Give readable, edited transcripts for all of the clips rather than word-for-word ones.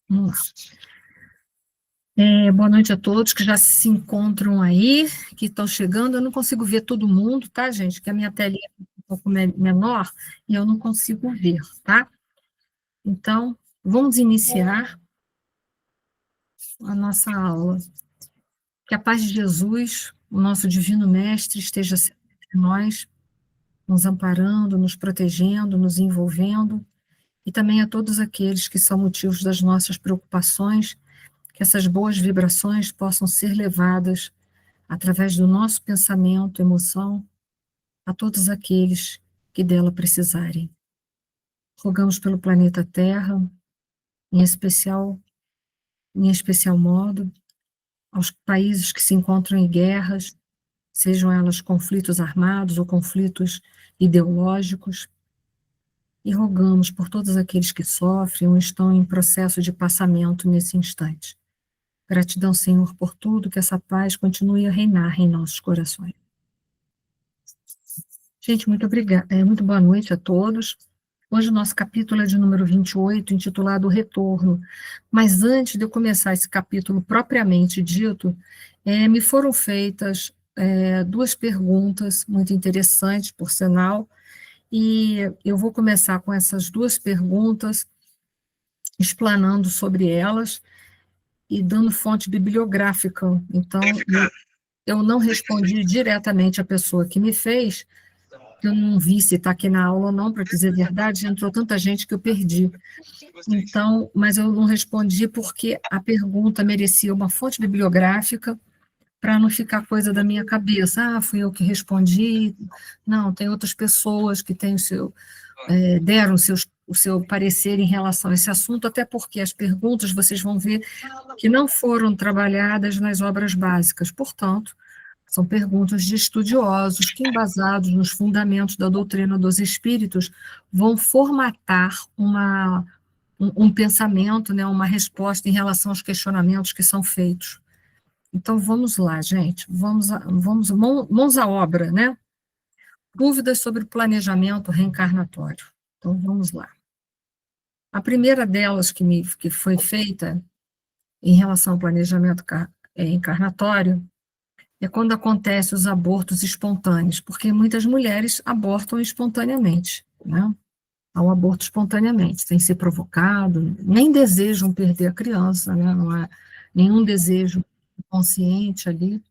Vamos lá. Boa noite a todos que já se encontram aí, que estão chegando. Eu não consigo ver todo mundo, tá, gente? Que a minha telinha é um pouco menor e eu não consigo ver, tá? Então, vamos iniciar a nossa aula. Que a paz de Jesus, o nosso divino mestre, esteja sempre entre nós, nos amparando, nos protegendo, nos envolvendo, e também a todos aqueles que são motivos das nossas preocupações, que essas boas vibrações possam ser levadas através do nosso pensamento, emoção, a todos aqueles que dela precisarem. Rogamos pelo planeta Terra, em especial modo, aos países que se encontram em guerras, sejam elas conflitos armados ou conflitos ideológicos, e rogamos por todos aqueles que sofrem ou estão em processo de passamento nesse instante. Gratidão, Senhor, por tudo, que essa paz continue a reinar em nossos corações. Gente, muito obrigada, muito boa noite a todos. Hoje o nosso capítulo é de número 28, intitulado O Retorno. Mas antes de eu começar esse capítulo propriamente dito, me foram feitas duas perguntas muito interessantes, por sinal, e eu vou começar com essas duas perguntas, explanando sobre elas e dando fonte bibliográfica. Então, eu não respondi diretamente à pessoa que me fez, eu não vi se está aqui na aula ou não, para dizer a verdade, entrou tanta gente que eu perdi. Então, mas eu não respondi porque a pergunta merecia uma fonte bibliográfica, para não ficar coisa da minha cabeça, fui eu que respondi. Não, tem outras pessoas que têm deram o seu parecer em relação a esse assunto, até porque as perguntas, vocês vão ver, que não foram trabalhadas nas obras básicas, portanto, são perguntas de estudiosos que, embasados nos fundamentos da doutrina dos espíritos, vão formatar um pensamento, né, uma resposta em relação aos questionamentos que são feitos. Então, vamos lá, gente, mãos à obra, né? Dúvidas sobre o planejamento reencarnatório. Então, vamos lá. A primeira delas que foi feita em relação ao planejamento reencarnatório é quando acontecem os abortos espontâneos, porque muitas mulheres abortam espontaneamente, né? Há um aborto espontaneamente, sem ser provocado, nem desejam perder a criança, né? Não há nenhum desejo consciente ali.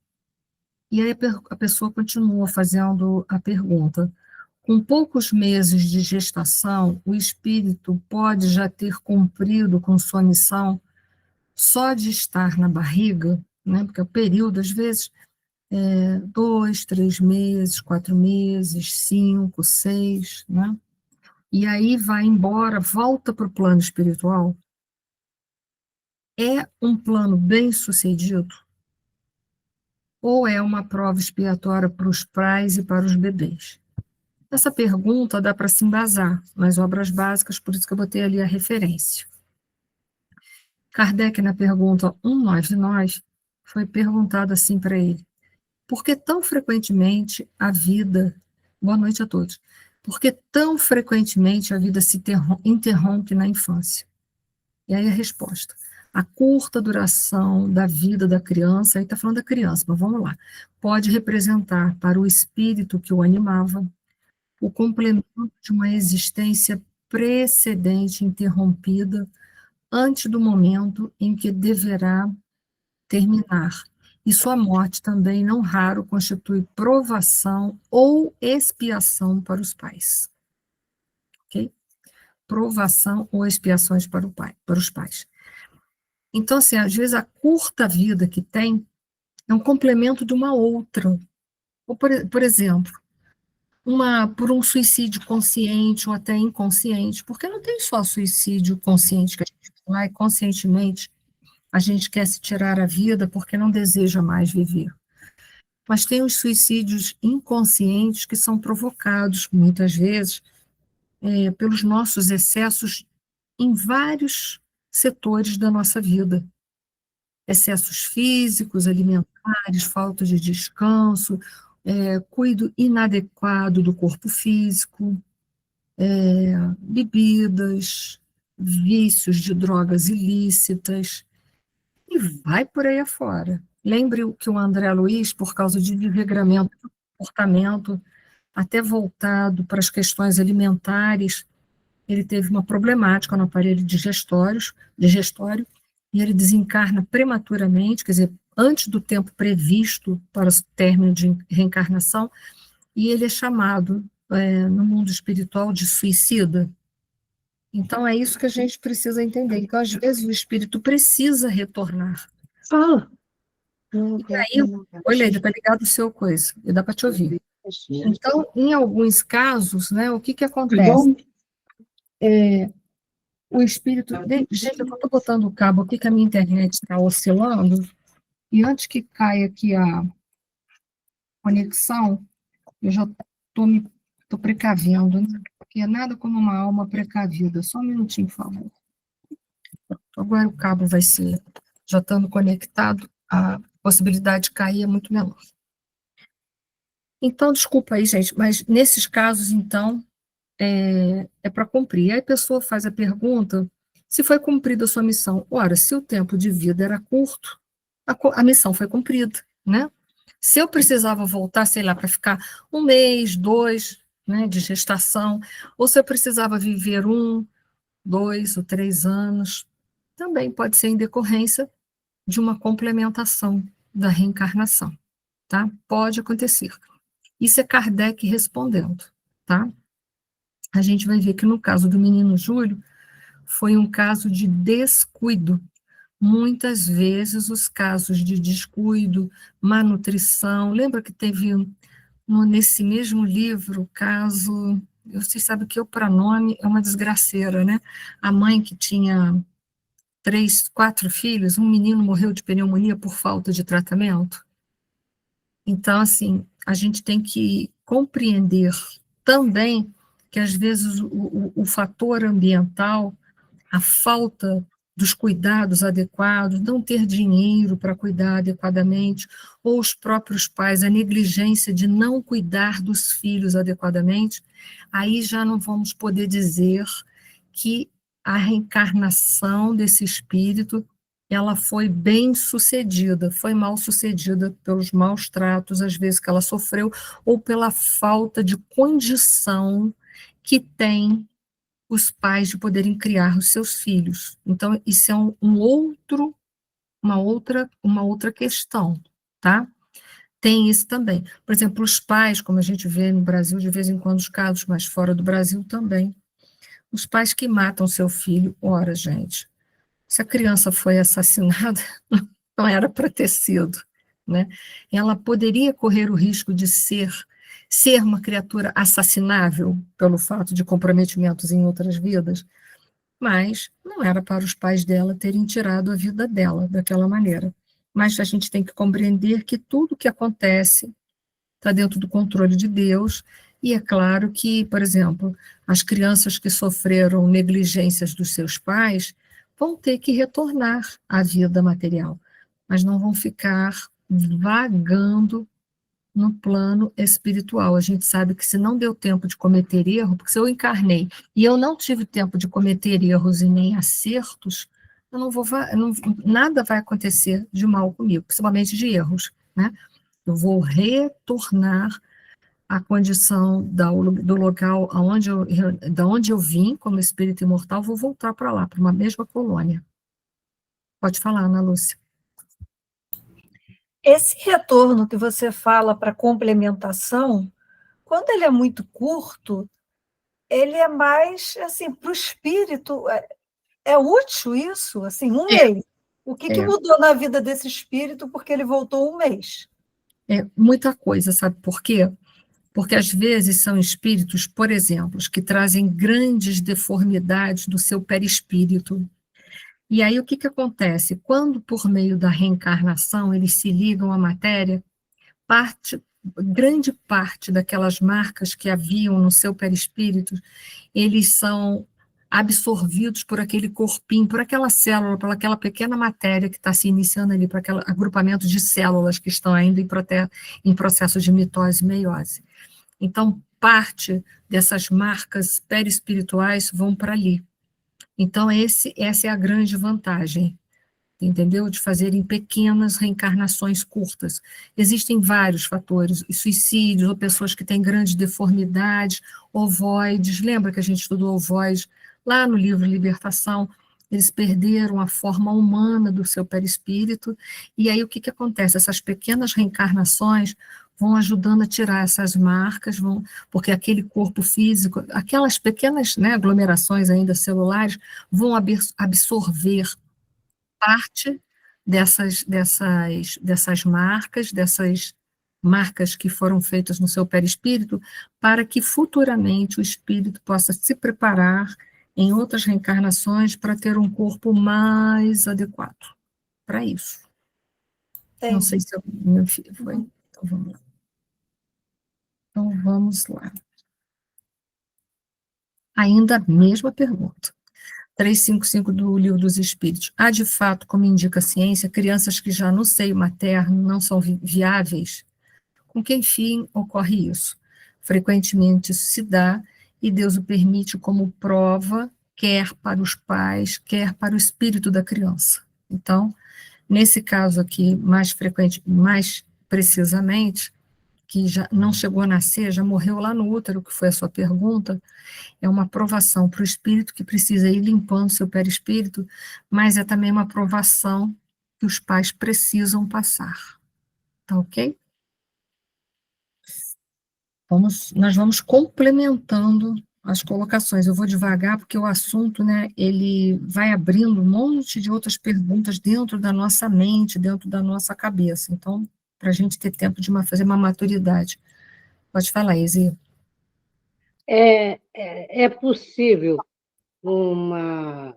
E aí a pessoa continua fazendo a pergunta: com poucos meses de gestação, o espírito pode já ter cumprido com sua missão só de estar na barriga, né? Porque o período, às vezes, 2, 3 meses, 4 meses, 5, 6, né? E aí vai embora, volta para o plano espiritual. É um plano bem sucedido? Ou é uma prova expiatória para os pais e para os bebês? Essa pergunta dá para se embasar nas obras básicas, por isso que eu botei ali a referência. Kardec, na pergunta 199, foi perguntado assim para ele: por que tão frequentemente a vida... Boa noite a todos. Por que tão frequentemente a vida se interrompe na infância? E aí a resposta: a curta duração da vida da criança, aí está falando da criança, mas vamos lá, pode representar para o espírito que o animava o complemento de uma existência precedente interrompida antes do momento em que deverá terminar. E sua morte também, não raro, constitui provação ou expiação para os pais. Ok? Provação ou expiações para os pais. Então, assim, às vezes a curta vida que tem é um complemento de uma outra. Ou, por exemplo, por um suicídio consciente ou até inconsciente, porque não tem só suicídio consciente, que a gente vai conscientemente, a gente quer se tirar a vida porque não deseja mais viver. Mas tem os suicídios inconscientes que são provocados, muitas vezes, pelos nossos excessos em vários setores da nossa vida. Excessos físicos, alimentares, falta de descanso, cuido inadequado do corpo físico, bebidas, vícios de drogas ilícitas, e vai por aí afora. Lembre que o André Luiz, por causa de desregramento do comportamento, até voltado para as questões alimentares, ele teve uma problemática no aparelho digestório, e ele desencarna prematuramente, quer dizer, antes do tempo previsto para o término de reencarnação, e ele é chamado, no mundo espiritual, de suicida. Então, é isso que a gente precisa entender. Então, às vezes, o espírito precisa retornar. Fala. E aí, olha, ele está ligado ao seu coisa, e dá para te ouvir. Então, em alguns casos, né, o que acontece? O espírito... Gente, eu estou botando o cabo aqui, que a minha internet está oscilando, e antes que caia aqui a conexão, eu já estou precavendo, né? Porque é nada como uma alma precavida. Só um minutinho, por favor. Agora o cabo vai ser, já estando conectado, a possibilidade de cair é muito menor. Então, desculpa aí, gente, mas nesses casos, então, é para cumprir. Aí a pessoa faz a pergunta se foi cumprida a sua missão. Ora, se o tempo de vida era curto, a missão foi cumprida, né? Se eu precisava voltar, sei lá, para ficar 1 mês, 2, né, de gestação, ou se eu precisava viver 1, 2 ou 3 anos, também pode ser em decorrência de uma complementação da reencarnação, tá? Pode acontecer. Isso é Kardec respondendo, tá? A gente vai ver que no caso do menino Júlio, foi um caso de descuido. Muitas vezes os casos de descuido, má nutrição, lembra que teve nesse mesmo livro o caso, vocês sabem que o pronome é uma desgraceira, né? A mãe que tinha 3, 4 filhos, um menino morreu de pneumonia por falta de tratamento. Então, assim, a gente tem que compreender também que, às vezes, o fator ambiental, a falta dos cuidados adequados, não ter dinheiro para cuidar adequadamente, ou os próprios pais, a negligência de não cuidar dos filhos adequadamente, aí já não vamos poder dizer que a reencarnação desse espírito ela foi bem sucedida, foi mal sucedida pelos maus tratos, às vezes, que ela sofreu, ou pela falta de condição que tem os pais de poderem criar os seus filhos. Então, isso é uma outra questão, tá? Tem isso também. Por exemplo, os pais, como a gente vê no Brasil, de vez em quando, os casos, mas fora do Brasil também, os pais que matam seu filho, ora, gente, se a criança foi assassinada, não era para ter sido, né? Ela poderia correr o risco de ser uma criatura assassinável pelo fato de comprometimentos em outras vidas, mas não era para os pais dela terem tirado a vida dela daquela maneira. Mas a gente tem que compreender que tudo que acontece está dentro do controle de Deus, e é claro que, por exemplo, as crianças que sofreram negligências dos seus pais vão ter que retornar à vida material, mas não vão ficar vagando no plano espiritual. A gente sabe que se não deu tempo de cometer erro, porque se eu encarnei e eu não tive tempo de cometer erros e nem acertos, eu não vou, nada vai acontecer de mal comigo, principalmente de erros, né? Eu vou retornar à condição do local da onde eu vim, como espírito imortal, vou voltar para lá, para uma mesma colônia. Pode falar, Ana Lúcia. Esse retorno que você fala para complementação, quando ele é muito curto, ele é mais, assim, para o espírito, é útil isso? Assim, 1 mês. O que mudou na vida desse espírito porque ele voltou 1 mês? Muita coisa, sabe por quê? Porque às vezes são espíritos, por exemplo, que trazem grandes deformidades do seu perispírito. E aí o que acontece? Quando, por meio da reencarnação, eles se ligam à matéria, grande parte daquelas marcas que haviam no seu perispírito, eles são absorvidos por aquele corpinho, por aquela célula, por aquela pequena matéria que está se iniciando ali, por aquele agrupamento de células que estão ainda em processo de mitose e meiose. Então, parte dessas marcas perispirituais vão para ali. Então, essa é a grande vantagem, entendeu? De fazerem pequenas reencarnações curtas. Existem vários fatores, suicídios, ou pessoas que têm grandes deformidades, ovoides, lembra que a gente estudou ovoides lá no livro Libertação? Eles perderam a forma humana do seu perispírito, e aí o que acontece? Essas pequenas reencarnações vão ajudando a tirar essas marcas, porque aquele corpo físico, aquelas pequenas, né, aglomerações ainda celulares, vão absorver parte dessas marcas que foram feitas no seu perispírito, para que futuramente o espírito possa se preparar em outras reencarnações para ter um corpo mais adequado para isso. Não sei se meu filho foi. Então vamos lá. Então vamos lá. Ainda a mesma pergunta. 355 do Livro dos Espíritos. Há, de fato, como indica a ciência, crianças que já no seio materno não são viáveis? Com que fim ocorre isso? Frequentemente isso se dá, e Deus o permite como prova, quer para os pais, quer para o espírito da criança. Então, nesse caso aqui, mais precisamente, que já não chegou a nascer, já morreu lá no útero, que foi a sua pergunta, é uma provação para o espírito que precisa ir limpando seu perispírito, mas é também uma provação que os pais precisam passar. Tá ok? Nós vamos complementando as colocações. Eu vou devagar, porque o assunto, né, ele vai abrindo um monte de outras perguntas dentro da nossa mente, dentro da nossa cabeça. Então, para a gente ter tempo de fazer uma maturidade. Pode falar, Izzy. É possível uma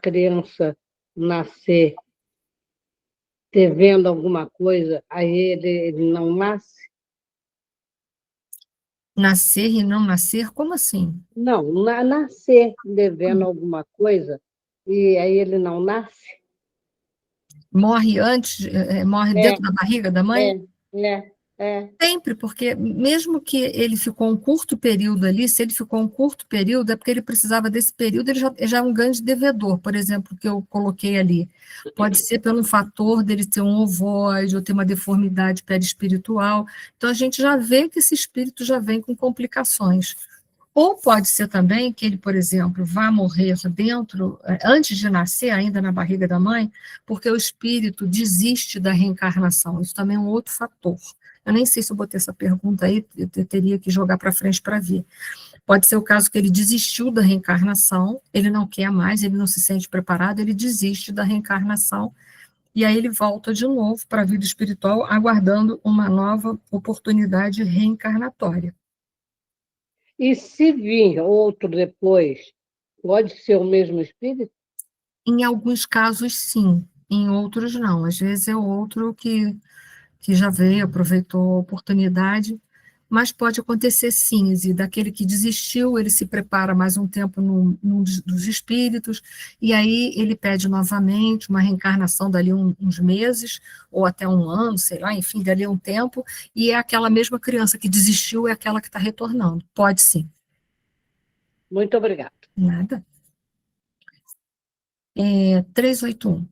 criança nascer devendo alguma coisa, aí ele não nasce? Nascer e não nascer? Como assim? Não, nascer devendo alguma coisa, e aí ele não nasce? Morre antes, morre dentro da barriga da mãe? É. Sempre, porque mesmo que ele ficou um curto período ali, se ele ficou um curto período, é porque ele precisava desse período, ele já é um grande devedor, por exemplo, que eu coloquei ali. Pode ser pelo fator dele ter um ovoide, ou ter uma deformidade perispiritual. Então, a gente já vê que esse espírito já vem com complicações. Ou pode ser também que ele, por exemplo, vá morrer antes de nascer, ainda na barriga da mãe, porque o espírito desiste da reencarnação. Isso também é um outro fator. Eu nem sei se eu botei essa pergunta aí, eu teria que jogar para frente para ver. Pode ser o caso que ele desistiu da reencarnação, ele não quer mais, ele não se sente preparado, ele desiste da reencarnação, e aí ele volta de novo para a vida espiritual, aguardando uma nova oportunidade reencarnatória. E se vir outro depois, pode ser o mesmo espírito? Em alguns casos, sim, em outros, não. Às vezes é outro que já veio, aproveitou a oportunidade, mas pode acontecer sim, e daquele que desistiu, ele se prepara mais um tempo num dos espíritos, e aí ele pede novamente uma reencarnação dali uns meses, ou até um ano, sei lá, enfim, dali um tempo, e é aquela mesma criança que desistiu, é aquela que está retornando. Pode sim. Muito obrigada. Nada. 381.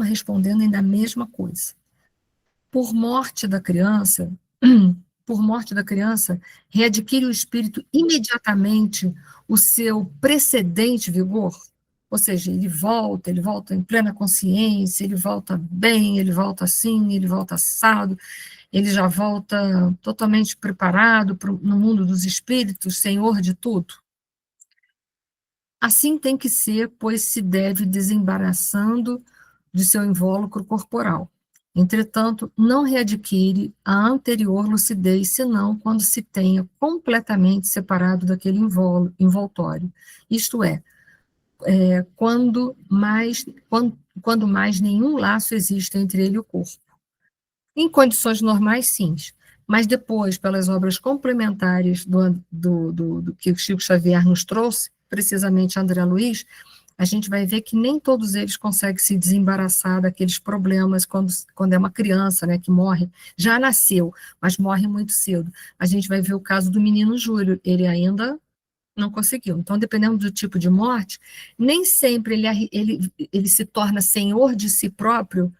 Respondendo ainda a mesma coisa. Por morte da criança, readquire o espírito imediatamente o seu precedente vigor? Ou seja, ele volta em plena consciência, ele volta bem, ele volta assim, ele volta assado, ele já volta totalmente preparado no mundo dos espíritos, senhor de tudo? Assim tem que ser, pois se deve desembaraçando de seu invólucro corporal. Entretanto, não readquire a anterior lucidez, senão quando se tenha completamente separado daquele envoltório. Isto é, quando mais nenhum laço existe entre ele e o corpo. Em condições normais, sim, mas depois, pelas obras complementares do que o Chico Xavier nos trouxe, precisamente André Luiz, a gente vai ver que nem todos eles conseguem se desembaraçar daqueles problemas quando é uma criança, né, que morre, já nasceu, mas morre muito cedo. A gente vai ver o caso do menino Júlio, ele ainda Não conseguiu. Então, dependendo do tipo de morte, nem sempre ele se torna senhor de si próprio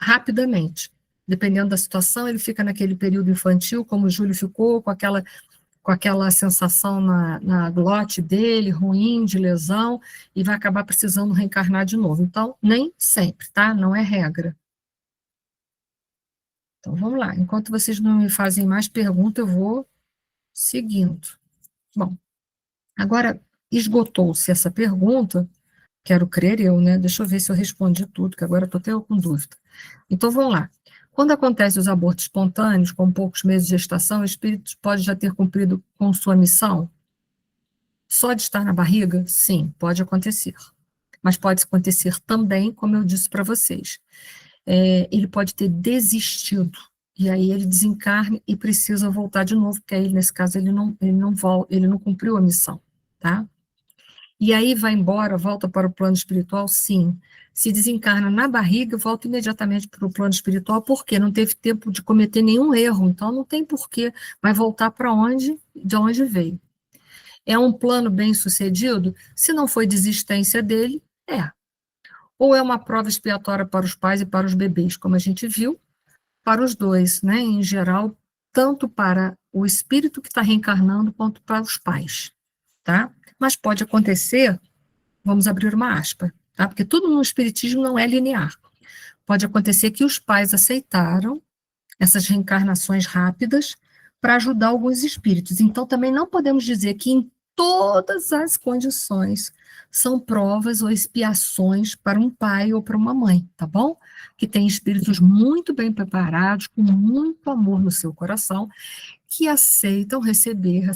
rapidamente. Dependendo da situação, ele fica naquele período infantil, como o Júlio ficou, com aquela sensação na glote dele, ruim, de lesão, e vai acabar precisando reencarnar de novo. Então, nem sempre, tá? Não é regra. Então, vamos lá. Enquanto vocês não me fazem mais perguntas, eu vou seguindo. Bom, agora, esgotou-se essa pergunta, quero crer eu, né? Deixa eu ver se eu respondi tudo, que agora estou até com dúvida. Então, vamos lá. Quando acontecem os abortos espontâneos, com poucos meses de gestação, o espírito pode já ter cumprido com sua missão? Só de estar na barriga? Sim, pode acontecer. Mas pode acontecer também, como eu disse para vocês, ele pode ter desistido, e aí ele desencarna e precisa voltar de novo, porque aí, nesse caso, ele não cumpriu a missão, tá? E aí vai embora, volta para o plano espiritual? Sim. Se desencarna na barriga, volta imediatamente para o plano espiritual, porque não teve tempo de cometer nenhum erro, então não tem porquê, vai voltar para de onde veio. É um plano bem sucedido? Se não foi desistência dele, é. Ou é uma prova expiatória para os pais e para os bebês, como a gente viu, para os dois, né, em geral, tanto para o espírito que está reencarnando, quanto para os pais, tá? Mas pode acontecer, vamos abrir uma aspa, tá? Porque tudo no espiritismo não é linear. Pode acontecer que os pais aceitaram essas reencarnações rápidas para ajudar alguns espíritos. Então, também não podemos dizer que em todas as condições são provas ou expiações para um pai ou para uma mãe, tá bom? Que tem espíritos muito bem preparados, com muito amor no seu coração, que aceitam receber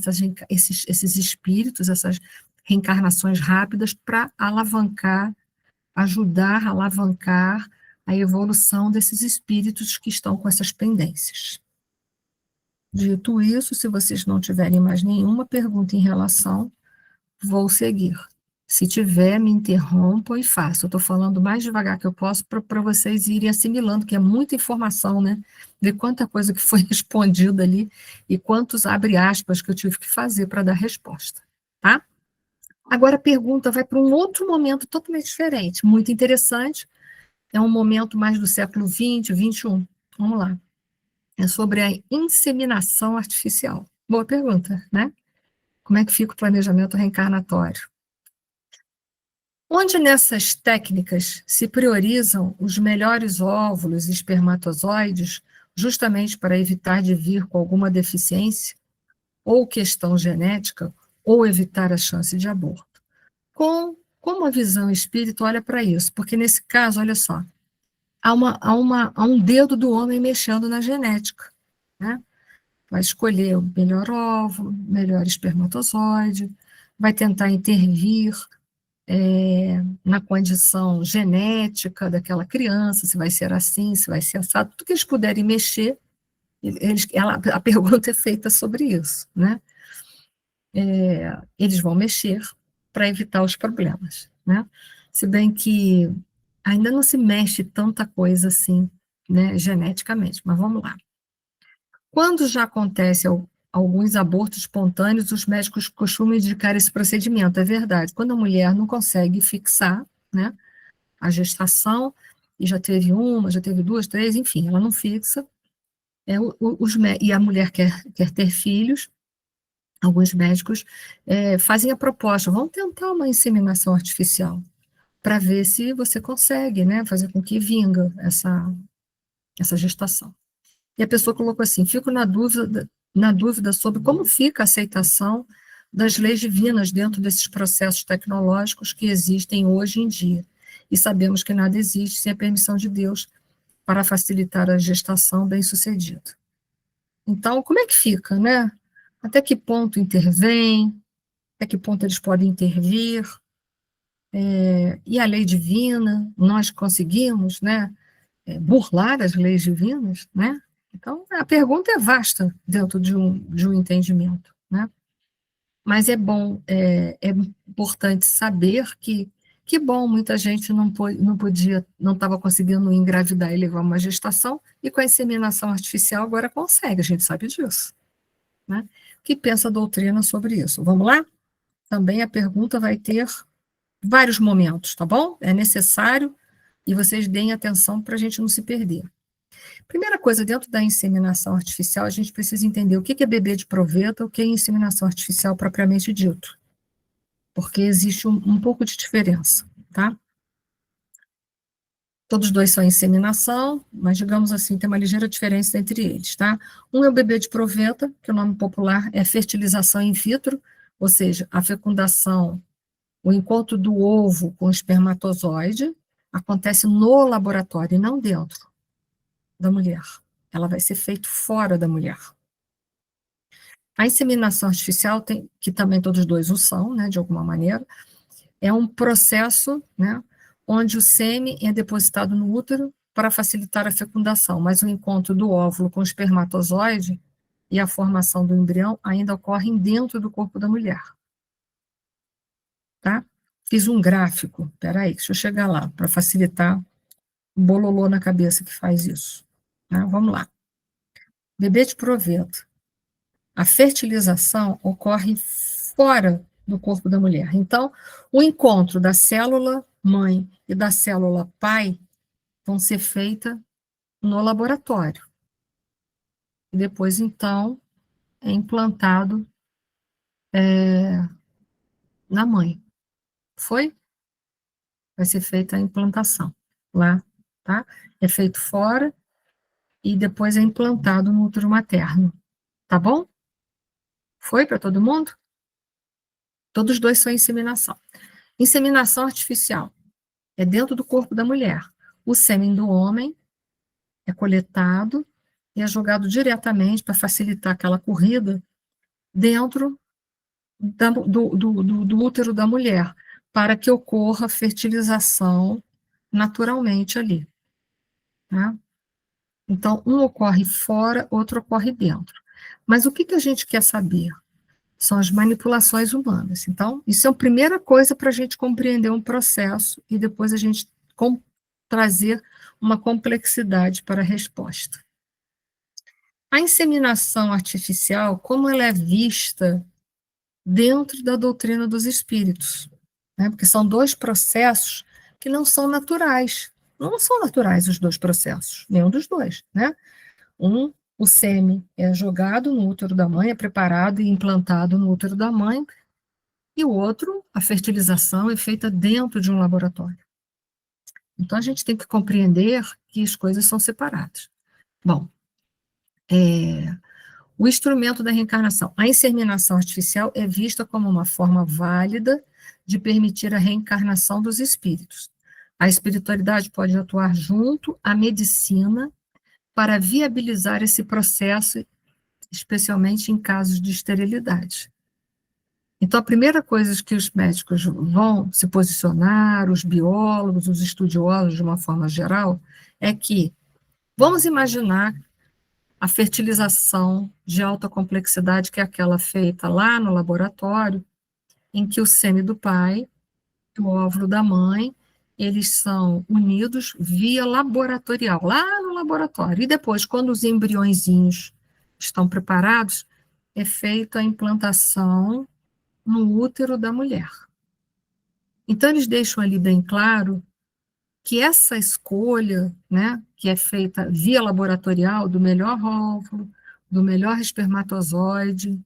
esses espíritos, essas reencarnações rápidas para ajudar a alavancar a evolução desses espíritos que estão com essas pendências. Dito isso, se vocês não tiverem mais nenhuma pergunta em relação, vou seguir. Se tiver, me interrompam e façam. Eu estou falando mais devagar que eu posso para vocês irem assimilando, que é muita informação, né? Ver quanta coisa que foi respondida ali e quantos abre aspas que eu tive que fazer para dar resposta, tá? Agora a pergunta vai para um outro momento totalmente diferente, muito interessante, é um momento mais do século XX, XXI. Vamos lá. É sobre a inseminação artificial. Boa pergunta, né? Como é que fica o planejamento reencarnatório? Onde nessas técnicas se priorizam os melhores óvulos e espermatozoides, justamente para evitar de vir com alguma deficiência, ou questão genética, ou evitar a chance de aborto. Como a visão espírita olha para isso? Porque nesse caso, olha só, há um dedo do homem mexendo na genética, né? Vai escolher o melhor óvulo, melhor espermatozoide, vai tentar intervir na condição genética daquela criança, se vai ser assim, se vai ser assado, tudo que eles puderem mexer, a pergunta é feita sobre isso, né? Eles vão mexer para evitar os problemas, né? Se bem que ainda não se mexe tanta coisa assim, né, geneticamente, mas vamos lá. Quando já acontece alguns abortos espontâneos, os médicos costumam indicar esse procedimento, é verdade. Quando a mulher não consegue fixar, né, a gestação, e já teve uma, já teve duas, três, enfim, ela não fixa, e a mulher quer ter filhos, alguns médicos fazem a proposta, vamos tentar uma inseminação artificial, para ver se você consegue, né, fazer com que vinga essa gestação. E a pessoa colocou assim, fico na dúvida sobre como fica a aceitação das leis divinas dentro desses processos tecnológicos que existem hoje em dia. E sabemos que nada existe sem a permissão de Deus para facilitar a gestação bem-sucedida. Então, como é que fica, né? Até que ponto intervém? Até que ponto eles podem intervir? E a lei divina? Nós conseguimos, né, burlar as leis divinas, né? Então, a pergunta é vasta dentro de um entendimento, né? Mas é bom, é importante saber que bom, muita gente não estava conseguindo engravidar e levar uma gestação, e com a inseminação artificial agora consegue, a gente sabe disso, né? O que pensa a doutrina sobre isso? Vamos lá? também a pergunta vai ter vários momentos, tá bom? É necessário e vocês deem atenção para a gente não se perder. Primeira coisa, dentro da inseminação artificial, a gente precisa entender o que é bebê de proveta, o que é inseminação artificial propriamente dito. Porque existe um pouco de diferença, tá? Todos dois são inseminação, mas, digamos assim, tem uma ligeira diferença entre eles, tá? Um é o bebê de proveta, que o nome popular é fertilização in vitro, ou seja, a fecundação, o encontro do ovo com o espermatozoide acontece no laboratório e não dentro da mulher. Ela vai ser feita fora da mulher. A inseminação artificial, que também todos dois o são, né, de alguma maneira, é um processo, né, onde o sêmen é depositado no útero para facilitar a fecundação, mas o encontro do óvulo com o espermatozoide e a formação do embrião ainda ocorrem dentro do corpo da mulher. Tá? Fiz um gráfico, peraí, deixa eu chegar lá, para facilitar o bololô na cabeça que faz isso. Tá? Vamos lá. Bebê de proveta. A fertilização ocorre fora do corpo da mulher. Então, o encontro da célula mãe e da célula pai vão ser feitas no laboratório. E depois, então, é implantado na mãe. Foi? Vai ser feita a implantação lá, tá? É feito fora e depois é implantado no útero materno. Tá bom? Foi para todo mundo? Todos dois são inseminação. Inseminação artificial é dentro do corpo da mulher. O sêmen do homem é coletado e é jogado diretamente para facilitar aquela corrida dentro do útero da mulher, para que ocorra fertilização naturalmente ali. Tá? Então, um ocorre fora, outro ocorre dentro. Mas o que a gente quer saber? São as manipulações humanas. Então, isso é a primeira coisa para a gente compreender um processo e depois a gente trazer uma complexidade para a resposta. A inseminação artificial, como ela é vista dentro da doutrina dos espíritos, né? Porque são dois processos que não são naturais. Não são naturais os dois processos, nenhum dos dois, né? O sêmen é jogado no útero da mãe, é preparado e implantado no útero da mãe, e o outro, a fertilização, é feita dentro de um laboratório. Então, a gente tem que compreender que as coisas são separadas. Bom, o instrumento da reencarnação. A inseminação artificial é vista como uma forma válida de permitir a reencarnação dos espíritos. A espiritualidade pode atuar junto à medicina para viabilizar esse processo, especialmente em casos de esterilidade. Então, a primeira coisa que os médicos vão se posicionar, os biólogos, os estudiosos, de uma forma geral, é que vamos imaginar a fertilização de alta complexidade, que é aquela feita lá no laboratório, em que o sêmen do pai e o óvulo da mãe, eles são unidos via laboratorial, lá no laboratório. E depois, quando os embriõezinhos estão preparados, é feita a implantação no útero da mulher. Então, eles deixam ali bem claro que essa escolha, né, que é feita via laboratorial, do melhor óvulo, do melhor espermatozoide,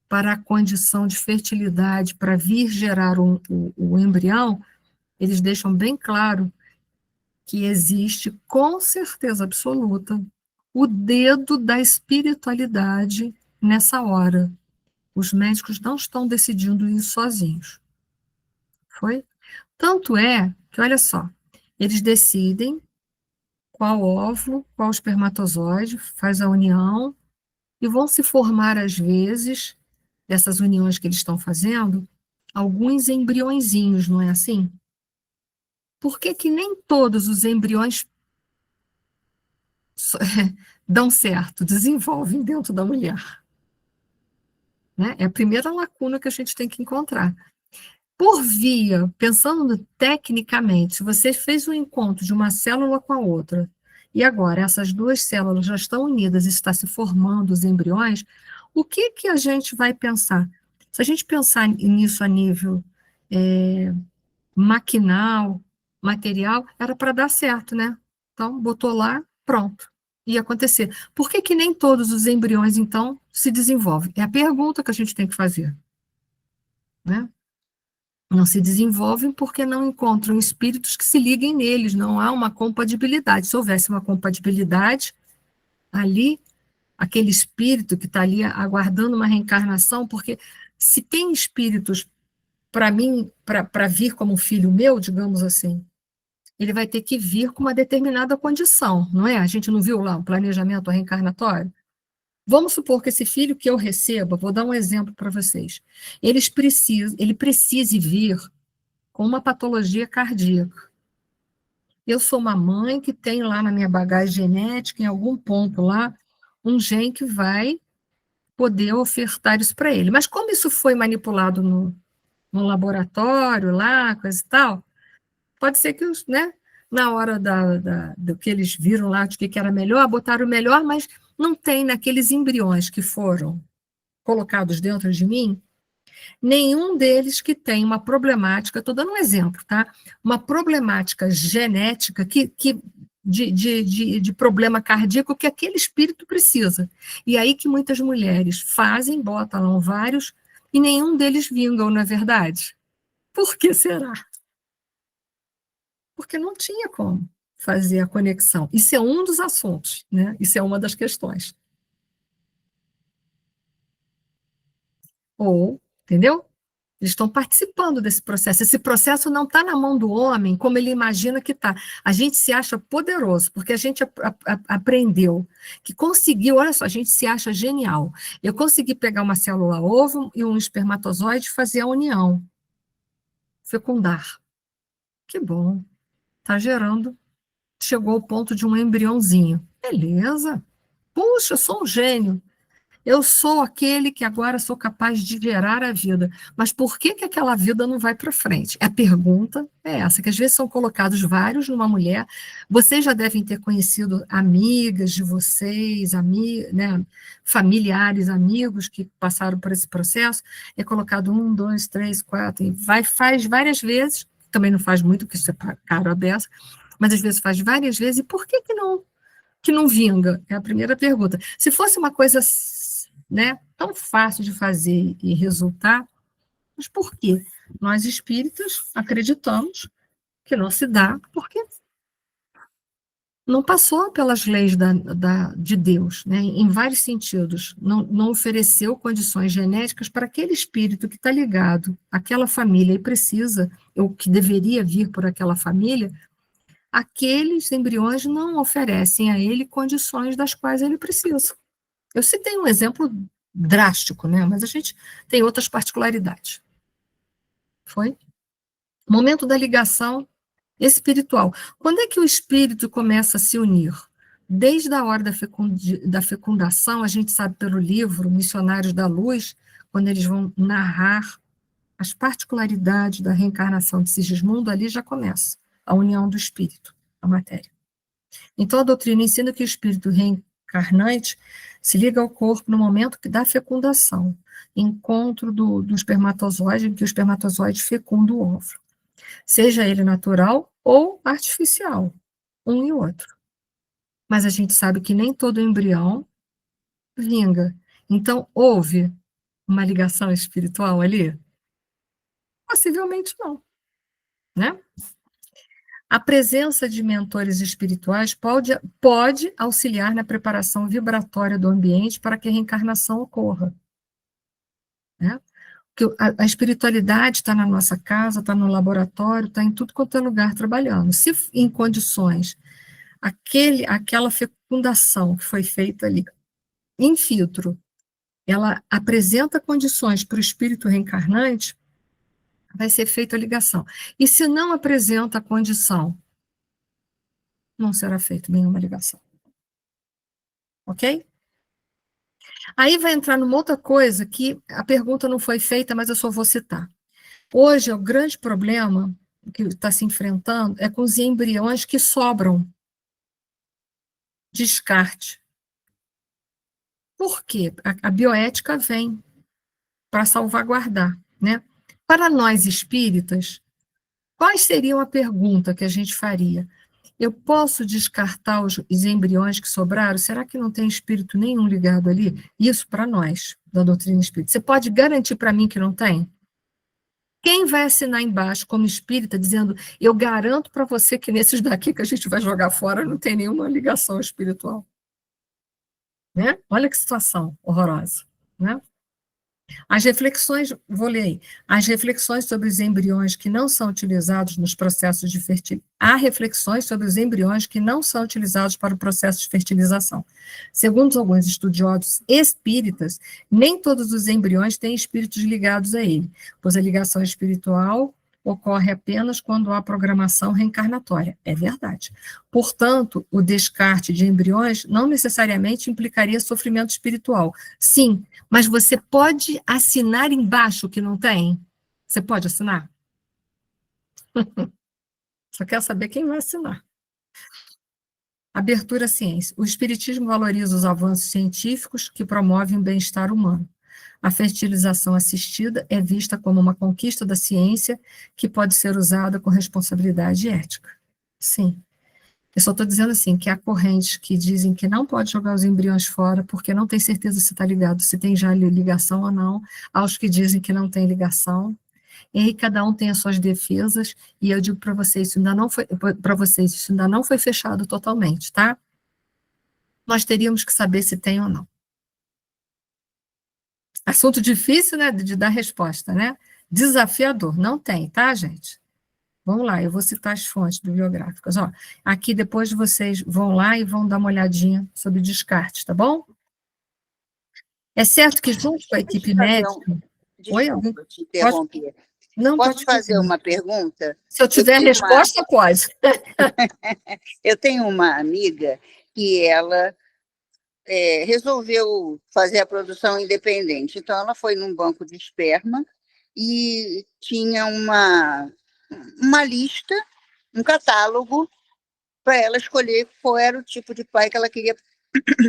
para a condição de fertilidade, para vir gerar o embrião, eles deixam bem claro que existe, com certeza absoluta, o dedo da espiritualidade nessa hora. Os médicos não estão decidindo isso sozinhos. Foi? Tanto é que, olha só, eles decidem qual óvulo, qual espermatozoide, faz a união, e vão se formar, às vezes, dessas uniões que eles estão fazendo, alguns embriõezinhos, não é assim? Por que que nem todos os embriões dão certo, desenvolvem dentro da mulher? Né? É a primeira lacuna que a gente tem que encontrar. Por via, pensando tecnicamente, se você fez um encontro de uma célula com a outra, e agora essas duas células já estão unidas e está se formando os embriões, o que que a gente vai pensar? Se a gente pensar nisso a nível maquinal, material, era para dar certo, né? Então, botou lá, pronto, ia acontecer. Por que que nem todos os embriões, então, se desenvolvem? É a pergunta que a gente tem que fazer, né? Não se desenvolvem porque não encontram espíritos que se liguem neles, não há uma compatibilidade. Se houvesse uma compatibilidade, ali, aquele espírito que está ali aguardando uma reencarnação, porque se tem espíritos para mim, para vir como filho meu, digamos assim, ele vai ter que vir com uma determinada condição, não é? A gente não viu lá um planejamento reencarnatório? Vamos supor que esse filho que eu receba, vou dar um exemplo para vocês, ele precise vir com uma patologia cardíaca. Eu sou uma mãe que tem lá na minha bagagem genética, em algum ponto lá, um gene que vai poder ofertar isso para ele. Mas como isso foi manipulado no laboratório lá, coisa e tal, pode ser que né, na hora do que eles viram lá de que era melhor, botaram o melhor, mas não tem naqueles embriões que foram colocados dentro de mim, nenhum deles que tem uma problemática, estou dando um exemplo, tá? Uma problemática genética de problema cardíaco que aquele espírito precisa. E aí que muitas mulheres fazem, botam lá vários, e nenhum deles vingam, não é verdade? Por que será? Porque não tinha como fazer a conexão. Isso é um dos assuntos, né? Isso é uma das questões. Ou, entendeu? Eles estão participando desse processo. Esse processo não está na mão do homem como ele imagina que está. A gente se acha poderoso, porque a gente aprendeu que conseguiu, olha só, a gente se acha genial. Eu consegui pegar uma célula ovo e um espermatozoide e fazer a união, fecundar. Que bom, está gerando. Chegou ao ponto de um embriãozinho. Beleza. Puxa, eu sou um gênio. Eu sou aquele que agora sou capaz de gerar a vida. Mas por que que aquela vida não vai para frente? A pergunta é essa, que às vezes são colocados vários numa mulher. Vocês já devem ter conhecido amigas de vocês, né, familiares, amigos que passaram por esse processo. É colocado 1, 2, 3, 4, e faz várias vezes, também não faz muito, porque isso é caro a beça, mas às vezes faz várias vezes, e por que que não vinga? É a primeira pergunta. Se fosse uma coisa, né, tão fácil de fazer e resultar, mas por quê? Nós espíritas acreditamos que não se dá, porque não passou pelas leis de Deus, né, em vários sentidos. Não ofereceu condições genéticas para aquele espírito que está ligado àquela família e precisa, ou que deveria vir por aquela família, aqueles embriões não oferecem a ele condições das quais ele precisa. Eu citei um exemplo drástico, né? Mas a gente tem outras particularidades. Foi? Momento da ligação espiritual. Quando é que o espírito começa a se unir? Desde a hora da fecundação, a gente sabe pelo livro Missionários da Luz, quando eles vão narrar as particularidades da reencarnação de Sigismundo, ali já começa a união do espírito, a matéria. Então, a doutrina ensina que o espírito reencarnante se liga ao corpo no momento da fecundação, encontro do espermatozoide, em que o espermatozoide fecunda o óvulo, seja ele natural ou artificial, um e outro. Mas a gente sabe que nem todo embrião vinga. Então, houve uma ligação espiritual ali? Possivelmente não, né? A presença de mentores espirituais pode auxiliar na preparação vibratória do ambiente para que a reencarnação ocorra, né? Porque a espiritualidade está na nossa casa, está no laboratório, está em tudo quanto é lugar trabalhando. Se em condições, aquela fecundação que foi feita ali, in vitro, ela apresenta condições para o espírito reencarnante, vai ser feita a ligação. E se não apresenta a condição, não será feita nenhuma ligação. Ok? Aí vai entrar numa outra coisa que a pergunta não foi feita, mas eu só vou citar. Hoje, o grande problema que está se enfrentando é com os embriões que sobram. Descarte. Por quê? A bioética vem para salvaguardar, né? Para nós espíritas, quais seriam a pergunta que a gente faria? Eu posso descartar os embriões que sobraram? Será que não tem espírito nenhum ligado ali? Isso para nós, da doutrina espírita. Você pode garantir para mim que não tem? Quem vai assinar embaixo como espírita dizendo, eu garanto para você que nesses daqui que a gente vai jogar fora não tem nenhuma ligação espiritual? Né? Olha que situação horrorosa, né? As reflexões, vou ler aí, as reflexões sobre os embriões que não são utilizados nos processos de fertilização. Há reflexões sobre os embriões que não são utilizados para o processo de fertilização. Segundo alguns estudiosos espíritas, nem todos os embriões têm espíritos ligados a ele, pois a ligação espiritual ocorre apenas quando há programação reencarnatória. É verdade. Portanto, o descarte de embriões não necessariamente implicaria sofrimento espiritual. Sim, mas você pode assinar embaixo que não tem? Você pode assinar? Só quer saber quem vai assinar. Abertura à ciência. O Espiritismo valoriza os avanços científicos que promovem o bem-estar humano. A fertilização assistida é vista como uma conquista da ciência que pode ser usada com responsabilidade ética. Sim. Eu só estou dizendo assim, que há correntes que dizem que não pode jogar os embriões fora porque não tem certeza se está ligado, se tem já ligação ou não, aos que dizem que não tem ligação. E aí cada um tem as suas defesas, e eu digo para vocês, isso ainda não foi fechado totalmente, tá? Nós teríamos que saber se tem ou não. Assunto difícil, né, de dar resposta, né? Desafiador, não tem, tá, gente? Vamos lá, eu vou citar as fontes bibliográficas. Ó, aqui depois vocês vão lá e vão dar uma olhadinha sobre descartes, tá bom? É certo que junto com a equipe médica... Oi, Desculpa te interromper. Não, Posso pode fazer dizer. uma pergunta? Se eu tiver resposta, pode. Eu tenho uma amiga que ela resolveu fazer a produção independente. Então, ela foi num banco de esperma e tinha uma lista, um catálogo, para ela escolher qual era o tipo de pai que ela queria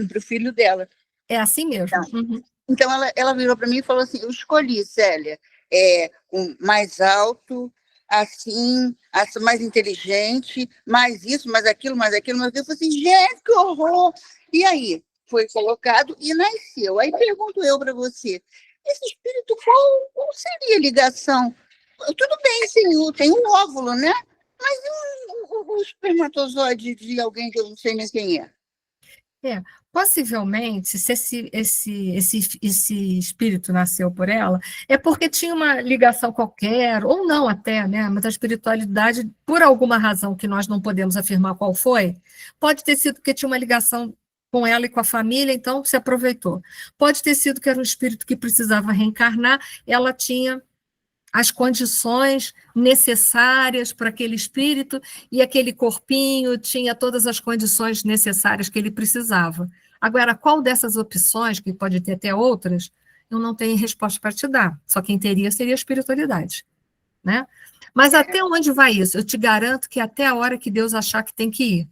para o filho dela. É assim mesmo. Uhum. Então, ela virou para mim e falou assim, eu escolhi, Célia, um mais alto, assim, mais inteligente, mais isso, mais aquilo, mais aquilo, mais aquilo. Eu falei assim, gente, que horror! E aí, foi colocado e nasceu. Aí pergunto eu para você, esse espírito, qual seria a ligação? Tudo bem, tem um óvulo, né? Mas o espermatozoide de alguém que eu não sei nem quem é? Possivelmente, se esse espírito nasceu por ela, é porque tinha uma ligação qualquer, ou não até, né? Mas a espiritualidade, por alguma razão que nós não podemos afirmar qual foi, pode ter sido porque tinha uma ligação com ela e com a família, então se aproveitou. Pode ter sido que era um espírito que precisava reencarnar, ela tinha as condições necessárias para aquele espírito, e aquele corpinho tinha todas as condições necessárias que ele precisava. Agora, qual dessas opções, que pode ter até outras, eu não tenho resposta para te dar. Só quem teria seria a espiritualidade, né? Mas até onde vai isso? Eu te garanto que até a hora que Deus achar que tem que ir.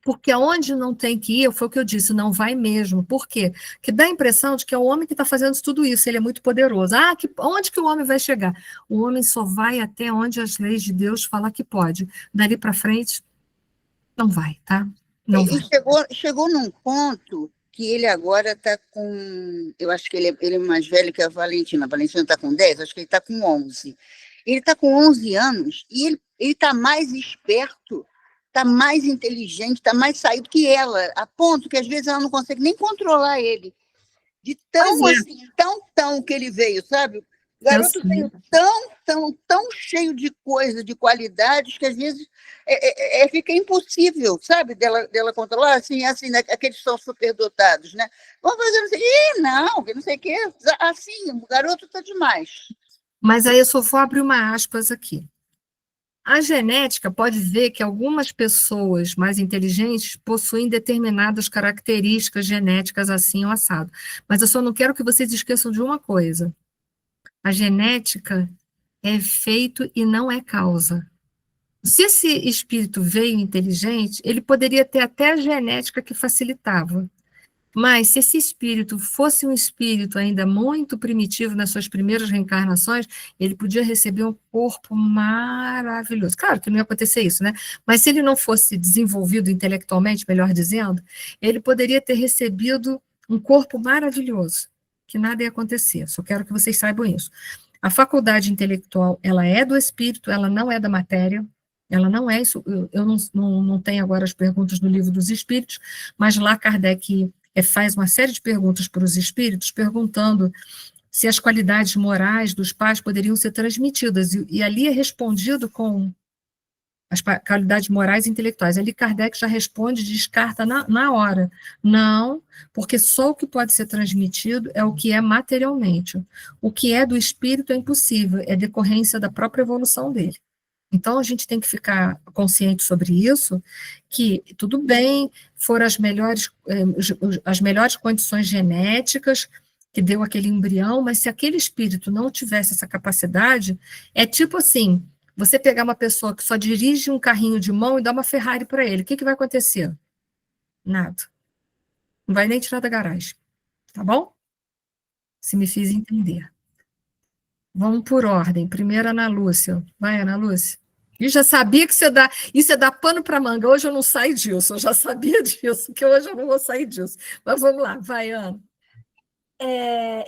Porque aonde não tem que ir, foi o que eu disse, não vai mesmo. Por quê? Porque dá a impressão de que é o homem que está fazendo tudo isso, ele é muito poderoso. Onde que o homem vai chegar? O homem só vai até onde as leis de Deus falam que pode. Dali para frente, não vai, tá? Não vai. E chegou num ponto que ele agora está com... Eu acho que ele é mais velho que a Valentina. A Valentina está com 10, acho que ele está com 11. Ele está com 11 anos e ele está mais esperto, está mais inteligente, está mais saído que ela, a ponto que às vezes ela não consegue nem controlar ele. De tão que ele veio, sabe? O garoto veio tão cheio de coisa, de qualidades, que às vezes fica impossível, sabe, dela controlar, assim, aqueles são superdotados, né? Vamos fazer não sei o quê, assim, o garoto está demais. Mas aí eu só vou abrir uma aspas aqui. A genética pode ver que algumas pessoas mais inteligentes possuem determinadas características genéticas assim ou assado. Mas eu só não quero que vocês esqueçam de uma coisa. A genética é efeito e não é causa. Se esse espírito veio inteligente, ele poderia ter até a genética que facilitava. Mas se esse espírito fosse um espírito ainda muito primitivo nas suas primeiras reencarnações, ele podia receber um corpo maravilhoso. Claro que não ia acontecer isso, né? Mas se ele não fosse desenvolvido intelectualmente, melhor dizendo, ele poderia ter recebido um corpo maravilhoso, que nada ia acontecer. Só quero que vocês saibam isso. A faculdade intelectual, ela é do espírito, ela não é da matéria. Ela não é isso. Eu não tenho agora as perguntas do Livro dos Espíritos, mas lá Kardec faz uma série de perguntas para os espíritos, perguntando se as qualidades morais dos pais poderiam ser transmitidas, e ali é respondido com as qualidades morais e intelectuais. Ali Kardec já responde, descarta na hora. Não, porque só o que pode ser transmitido é o que é materialmente. O que é do espírito é impossível, é decorrência da própria evolução dele. Então, a gente tem que ficar consciente sobre isso, que tudo bem, foram as melhores condições genéticas que deu aquele embrião, mas se aquele espírito não tivesse essa capacidade, é tipo assim, você pegar uma pessoa que só dirige um carrinho de mão e dar uma Ferrari para ele, o que vai acontecer? Nada. Não vai nem tirar da garagem, tá bom? Se me fiz entender. Vamos por ordem. Primeiro, Ana Lúcia. Vai, Ana Lúcia. Eu já sabia que isso é dar pano para manga. Hoje eu não saio disso. Eu já sabia disso, que hoje eu não vou sair disso. Mas vamos lá, vai, Ana.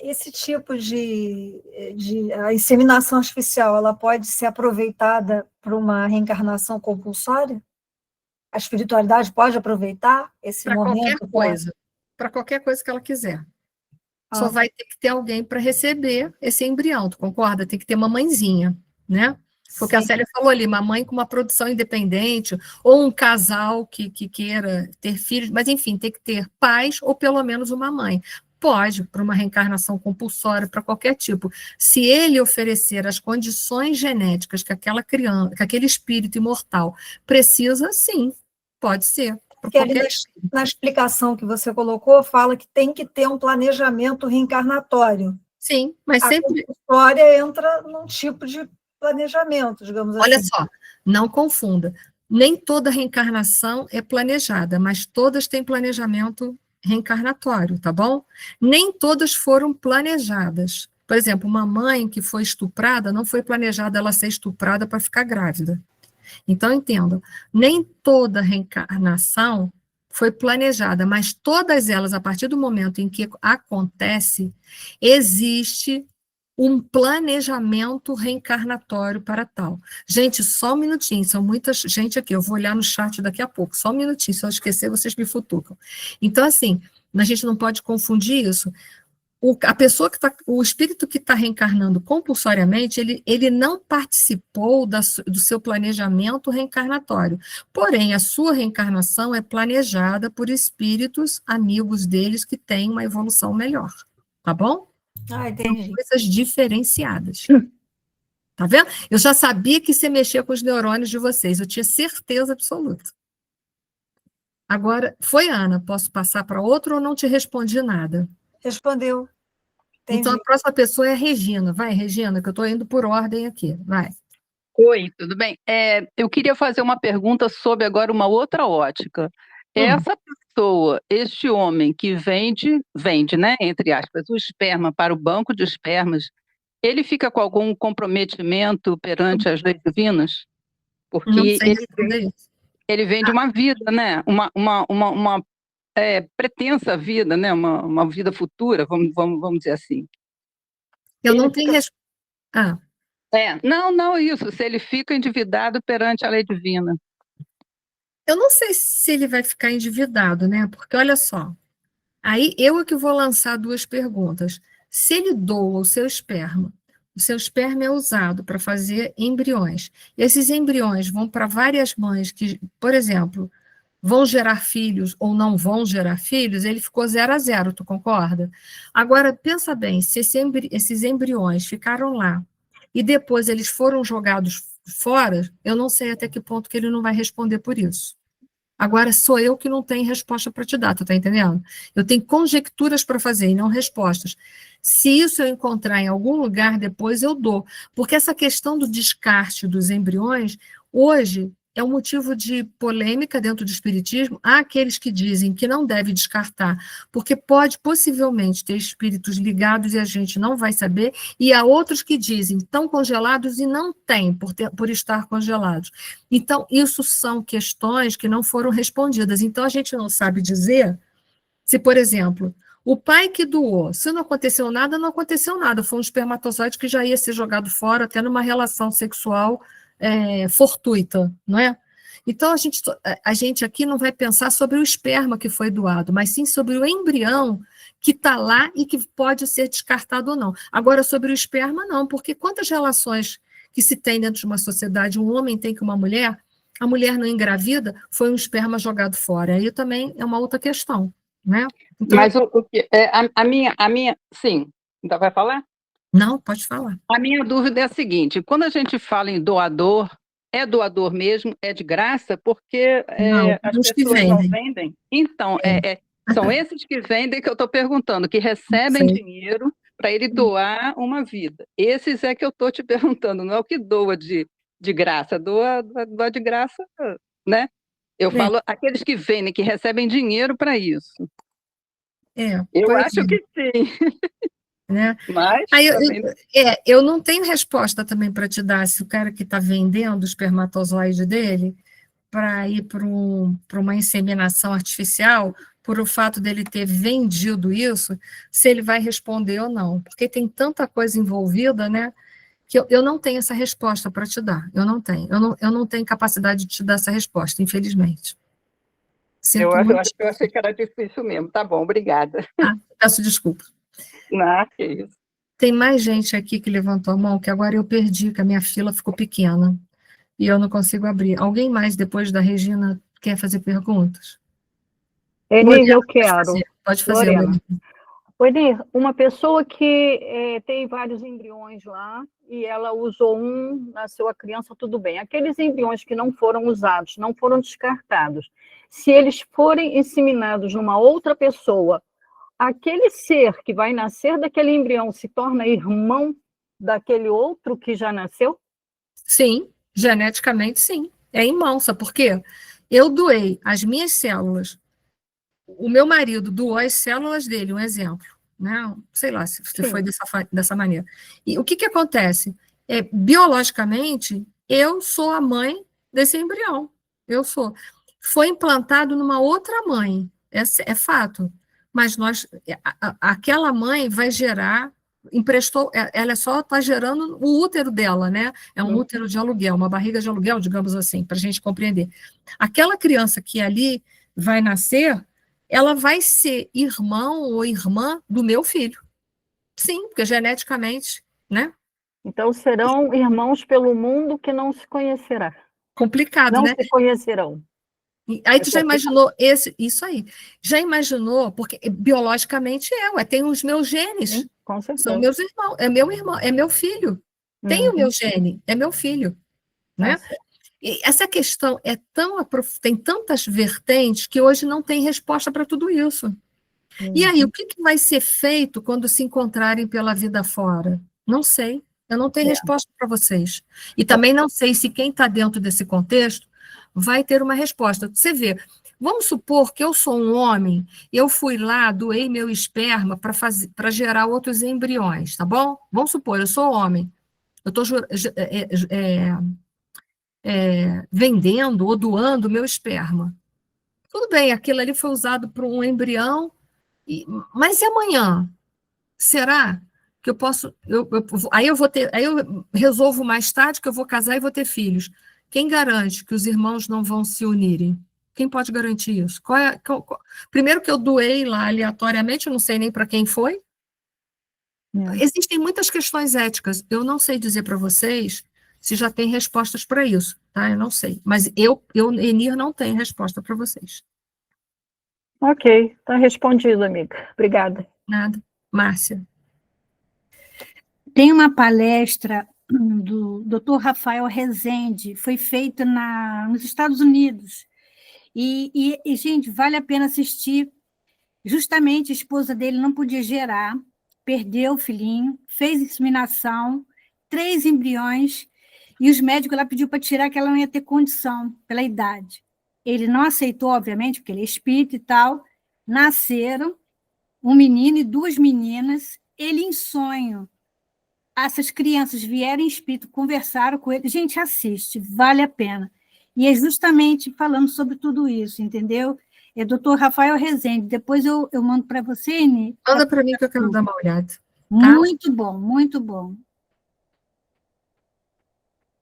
Esse tipo a inseminação artificial, ela pode ser aproveitada para uma reencarnação compulsória? A espiritualidade pode aproveitar esse Para momento? qualquer coisa. Para qualquer coisa que ela quiser. Só vai ter que ter alguém para receber esse embrião, tu concorda? Tem que ter uma mãezinha, né? Porque a Célia falou ali, uma mãe com uma produção independente, ou um casal que queira ter filhos, mas enfim, tem que ter pais ou pelo menos uma mãe. Pode, para uma reencarnação compulsória, para qualquer tipo. Se ele oferecer as condições genéticas que aquela criança, que aquele espírito imortal precisa, sim, pode ser. Porque ali na explicação que você colocou, fala que tem que ter um planejamento reencarnatório. Sim, mas sempre... A compulsória entra num tipo de planejamento, digamos assim. Olha só, não confunda. Nem toda reencarnação é planejada, mas todas têm planejamento reencarnatório, tá bom? Nem todas foram planejadas. Por exemplo, uma mãe que foi estuprada, não foi planejada ela ser estuprada para ficar grávida. Então, entendam, nem toda reencarnação foi planejada, mas todas elas, a partir do momento em que acontece, existe um planejamento reencarnatório para tal. Gente, só um minutinho, são muita gente aqui, eu vou olhar no chat daqui a pouco, só um minutinho, se eu esquecer, vocês me futucam. Então, assim, a gente não pode confundir isso. O espírito que está reencarnando compulsoriamente, ele não participou do seu planejamento reencarnatório. Porém, a sua reencarnação é planejada por espíritos amigos deles que têm uma evolução melhor. Tá bom? Entendi. São coisas diferenciadas. Tá vendo? Eu já sabia que você mexia com os neurônios de vocês, eu tinha certeza absoluta. Agora, foi Ana, posso passar para outro ou não te respondi nada? Respondeu. Entendi. Então, a próxima pessoa é a Regina. Vai, Regina, que eu estou indo por ordem aqui. Vai. Oi, tudo bem? Eu queria fazer uma pergunta sobre agora uma outra ótica. Essa pessoa, este homem que vende, né, entre aspas, o esperma para o banco de espermas, ele fica com algum comprometimento perante as leis divinas? Porque Não sei responder isso. ele vende uma vida, né? Uma pretensa vida, né? Uma vida futura, vamos dizer assim. Eu não tenho resposta. Não, isso, se ele fica endividado perante a lei divina. Eu não sei se ele vai ficar endividado, né? Porque, olha só, aí eu é que vou lançar duas perguntas. Se ele doa o seu esperma é usado para fazer embriões. Esses embriões vão para várias mães que, por exemplo, vão gerar filhos ou não vão gerar filhos, ele ficou 0-0, tu concorda? Agora, pensa bem, se esses embriões ficaram lá e depois eles foram jogados fora, eu não sei até que ponto que ele não vai responder por isso. Agora, sou eu que não tenho resposta para te dar, tu tá entendendo? Eu tenho conjecturas para fazer e não respostas. Se isso eu encontrar em algum lugar, depois eu dou. Porque essa questão do descarte dos embriões, hoje, é um motivo de polêmica dentro do espiritismo. Há aqueles que dizem que não deve descartar, porque pode possivelmente ter espíritos ligados e a gente não vai saber, e há outros que dizem estão congelados e não têm por estar congelados. Então, isso são questões que não foram respondidas. Então, a gente não sabe dizer se, por exemplo, o pai que doou, se não aconteceu nada, não aconteceu nada. Foi um espermatozoide que já ia ser jogado fora, até numa relação sexual fortuita, não é? Então, a gente aqui não vai pensar sobre o esperma que foi doado, mas sim sobre o embrião que está lá e que pode ser descartado ou não. Agora, sobre o esperma, não, porque quantas relações que se tem dentro de uma sociedade, um homem tem com uma mulher, a mulher não engravida, foi um esperma jogado fora. Aí também é uma outra questão, né? Então, Mas a minha, sim, então vai falar? não, pode falar. A minha dúvida é a seguinte: quando a gente fala em doador, é doador mesmo? É de graça? Porque Não, as os que pessoas não vendem. vendem? Então, são esses que vendem que eu estou perguntando, que recebem Sei. dinheiro para ele doar uma vida. Esses é que eu estou te perguntando, não é o que doa de graça, doa de graça, né? Eu falo aqueles que vendem, que recebem dinheiro para isso. Eu Pois acho que sim, né? mas Aí, também eu não tenho resposta também para te dar se o cara que está vendendo o espermatozoide dele para ir para uma inseminação artificial, por o fato dele ter vendido isso, se ele vai responder ou não. Porque tem tanta coisa envolvida, né? Que eu não tenho essa resposta para te dar. Eu não tenho. Eu não tenho capacidade de te dar essa resposta, infelizmente. eu Sinto muito. acho que eu achei que era difícil mesmo. Tá bom, obrigada. Peço desculpa. Não, que isso. Tem mais gente aqui que levantou a mão, que agora eu perdi, que a minha fila ficou pequena. E eu não consigo abrir. Alguém mais, depois da Regina, quer fazer perguntas? Enir, eu quero. Pode fazer, Lorena. Lorena. Enir, uma pessoa que tem vários embriões lá e ela usou um, nasceu a criança, tudo bem. Aqueles embriões que não foram usados, não foram descartados, se eles forem inseminados numa outra pessoa, aquele ser que vai nascer daquele embrião se torna irmão daquele outro que já nasceu? Sim, geneticamente sim. É irmão, sabe por quê? Eu doei as minhas células. O meu marido doou as células dele, um exemplo. Né? Sei lá se foi dessa maneira. E o que acontece? Biologicamente, eu sou a mãe desse embrião. Eu sou. Foi implantado numa outra mãe. É fato. Mas aquela mãe vai gerar, ela só está gerando o útero dela, né? É um útero de aluguel, uma barriga de aluguel, digamos assim, para a gente compreender. Aquela criança que ali vai nascer, ela vai ser irmão ou irmã do meu filho. Sim, porque geneticamente, né? Então serão irmãos pelo mundo que não se conhecerá. Complicado, não né? se conhecerão. Aí tu já imaginou isso aí? Já imaginou? Porque biologicamente tem os meus genes. Sim, com certeza. São meus irmãos, é meu irmão, é meu filho. Tem o meu gene, é meu filho, né? E essa questão tem tantas vertentes que hoje não tem resposta para tudo isso. E aí, o que vai ser feito quando se encontrarem pela vida fora? Não sei. Eu não tenho resposta para vocês. E também não sei se quem está dentro desse contexto vai ter uma resposta. Você vê, vamos supor que eu sou um homem, eu fui lá, doei meu esperma para gerar outros embriões, tá bom? Vamos supor, eu sou homem. Eu estou vendendo ou doando meu esperma. Tudo bem, aquilo ali foi usado para um embrião, mas e amanhã? Será que eu posso? Aí eu resolvo mais tarde que eu vou casar e vou ter filhos. Quem garante que os irmãos não vão se unirem? Quem pode garantir isso? Primeiro que eu doei lá aleatoriamente, eu não sei nem para quem foi. Existem muitas questões éticas. Eu não sei dizer para vocês se já tem respostas para isso, tá? Eu não sei. Mas Enir, não tenho resposta para vocês. Ok, está respondido, amiga. Obrigada. Nada. Márcia. Tem uma palestra do Dr. Rafael Rezende, foi feita nos Estados Unidos. E, gente, vale a pena assistir. Justamente a esposa dele não podia gerar, perdeu o filhinho, fez inseminação, 3 embriões, e os médicos lá pediu para tirar que ela não ia ter condição pela idade. Ele não aceitou, obviamente, porque ele é espírita e tal. Nasceram um menino e 2 meninas. Ele, em sonho, essas crianças vieram em espírito, conversaram com ele. Gente, assiste, vale a pena. E é justamente falando sobre tudo isso, entendeu? É Dr. Rafael Rezende. Depois eu mando para você, Eni. Manda para mim que eu quero dar uma olhada. Tá? Muito bom, muito bom.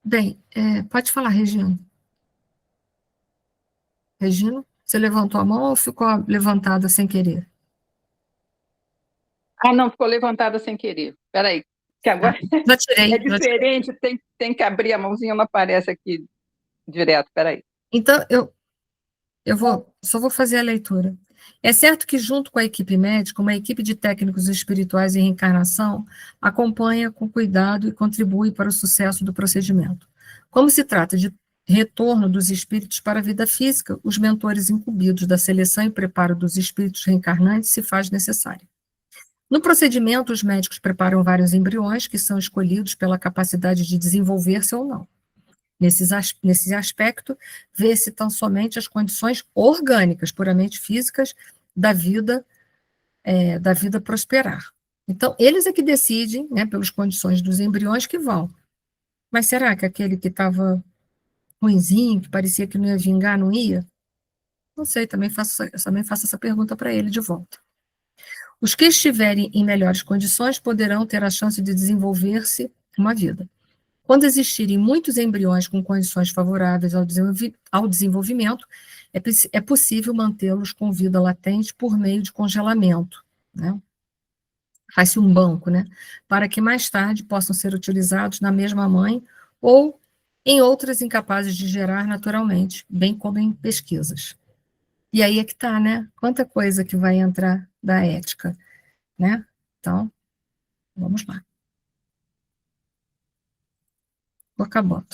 Bem, pode falar, Regina. Regina, você levantou a mão ou ficou levantada sem querer? Ah, não, ficou levantada sem querer. Espera aí, que agora Já tirei. é diferente, tem que abrir a mãozinha, não aparece aqui direto, espera aí. Então, só vou fazer a leitura. É certo que, junto com a equipe médica, uma equipe de técnicos espirituais em reencarnação acompanha com cuidado e contribui para o sucesso do procedimento. Como se trata de retorno dos espíritos para a vida física, os mentores incumbidos da seleção e preparo dos espíritos reencarnantes se faz necessário. No procedimento, os médicos preparam vários embriões que são escolhidos pela capacidade de desenvolver-se ou não. Nesse aspecto, vê-se tão somente as condições orgânicas, puramente físicas, da vida prosperar. Então, eles é que decidem, né, pelas condições dos embriões que vão. Mas será que aquele que estava ruinzinho, que parecia que não ia vingar, não ia? Não sei, também faço essa pergunta para ele de volta. Os que estiverem em melhores condições poderão ter a chance de desenvolver-se uma vida. Quando existirem muitos embriões com condições favoráveis ao desenvolvimento, é possível mantê-los com vida latente por meio de congelamento, né? Faz-se um banco, né? Para que mais tarde possam ser utilizados na mesma mãe ou em outras incapazes de gerar naturalmente, bem como em pesquisas. E aí é que está, né? Quanta coisa que vai entrar da ética, né? Então, vamos lá. Vou acabando.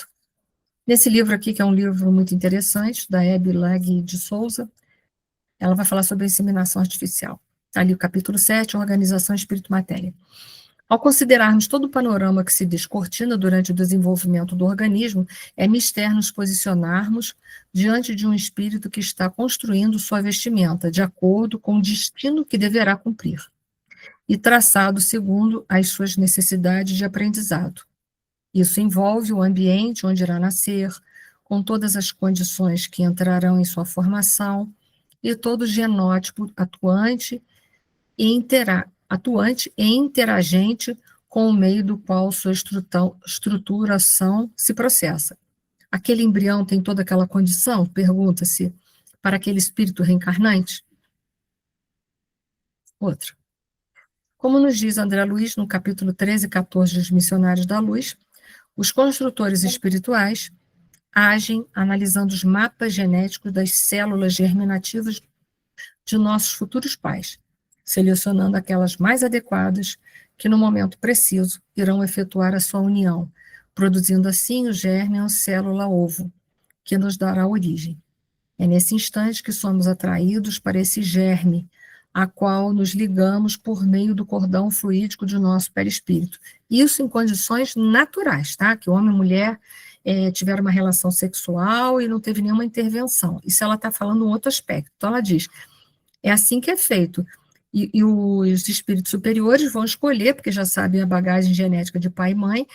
Nesse livro aqui, que é um livro muito interessante, da Hebe Lag de Souza, ela vai falar sobre a inseminação artificial. Está ali o capítulo 7, Organização Espírito-Matéria. Ao considerarmos todo o panorama que se descortina durante o desenvolvimento do organismo, é mister nos posicionarmos diante de um espírito que está construindo sua vestimenta, de acordo com o destino que deverá cumprir, e traçado segundo as suas necessidades de aprendizado. Isso envolve o ambiente onde irá nascer, com todas as condições que entrarão em sua formação, e todo o genótipo atuante e interagente com o meio do qual sua estruturação se processa. Aquele embrião tem toda aquela condição? Pergunta-se, para aquele espírito reencarnante? Outra. Como nos diz André Luiz, no capítulo 13 e 14 dos Missionários da Luz, os construtores espirituais agem analisando os mapas genéticos das células germinativas de nossos futuros pais, selecionando aquelas mais adequadas que, no momento preciso, irão efetuar a sua união, produzindo assim o germe ou célula-ovo, que nos dará origem. É nesse instante que somos atraídos para esse germe, a qual nos ligamos por meio do cordão fluídico de nosso perispírito. Isso em condições naturais, tá? Que homem e mulher tiveram uma relação sexual e não teve nenhuma intervenção. Isso ela está falando um outro aspecto. Então, ela diz, é assim que é feito. E os espíritos superiores vão escolher, porque já sabem a bagagem genética de pai e mãe,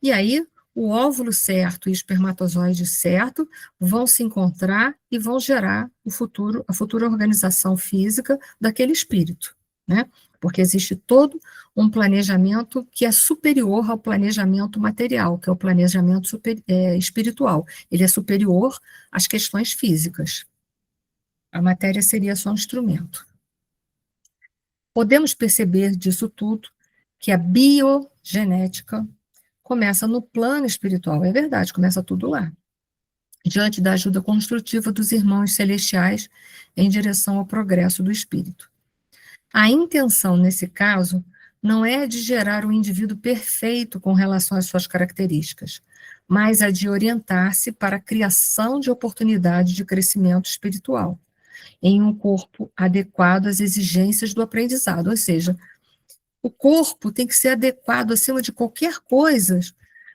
e aí o óvulo certo e o espermatozoide certo vão se encontrar e vão gerar a futura organização física daquele espírito, né? Porque existe todo um planejamento que é superior ao planejamento material, que é o planejamento espiritual. Ele é superior às questões físicas. A matéria seria só um instrumento. Podemos perceber disso tudo que a biogenética começa no plano espiritual, é verdade, começa tudo lá, diante da ajuda construtiva dos irmãos celestiais em direção ao progresso do espírito. A intenção, nesse caso, não é a de gerar um indivíduo perfeito com relação às suas características, mas a de orientar-se para a criação de oportunidades de crescimento espiritual, em um corpo adequado às exigências do aprendizado, ou seja, o corpo tem que ser adequado acima de qualquer coisa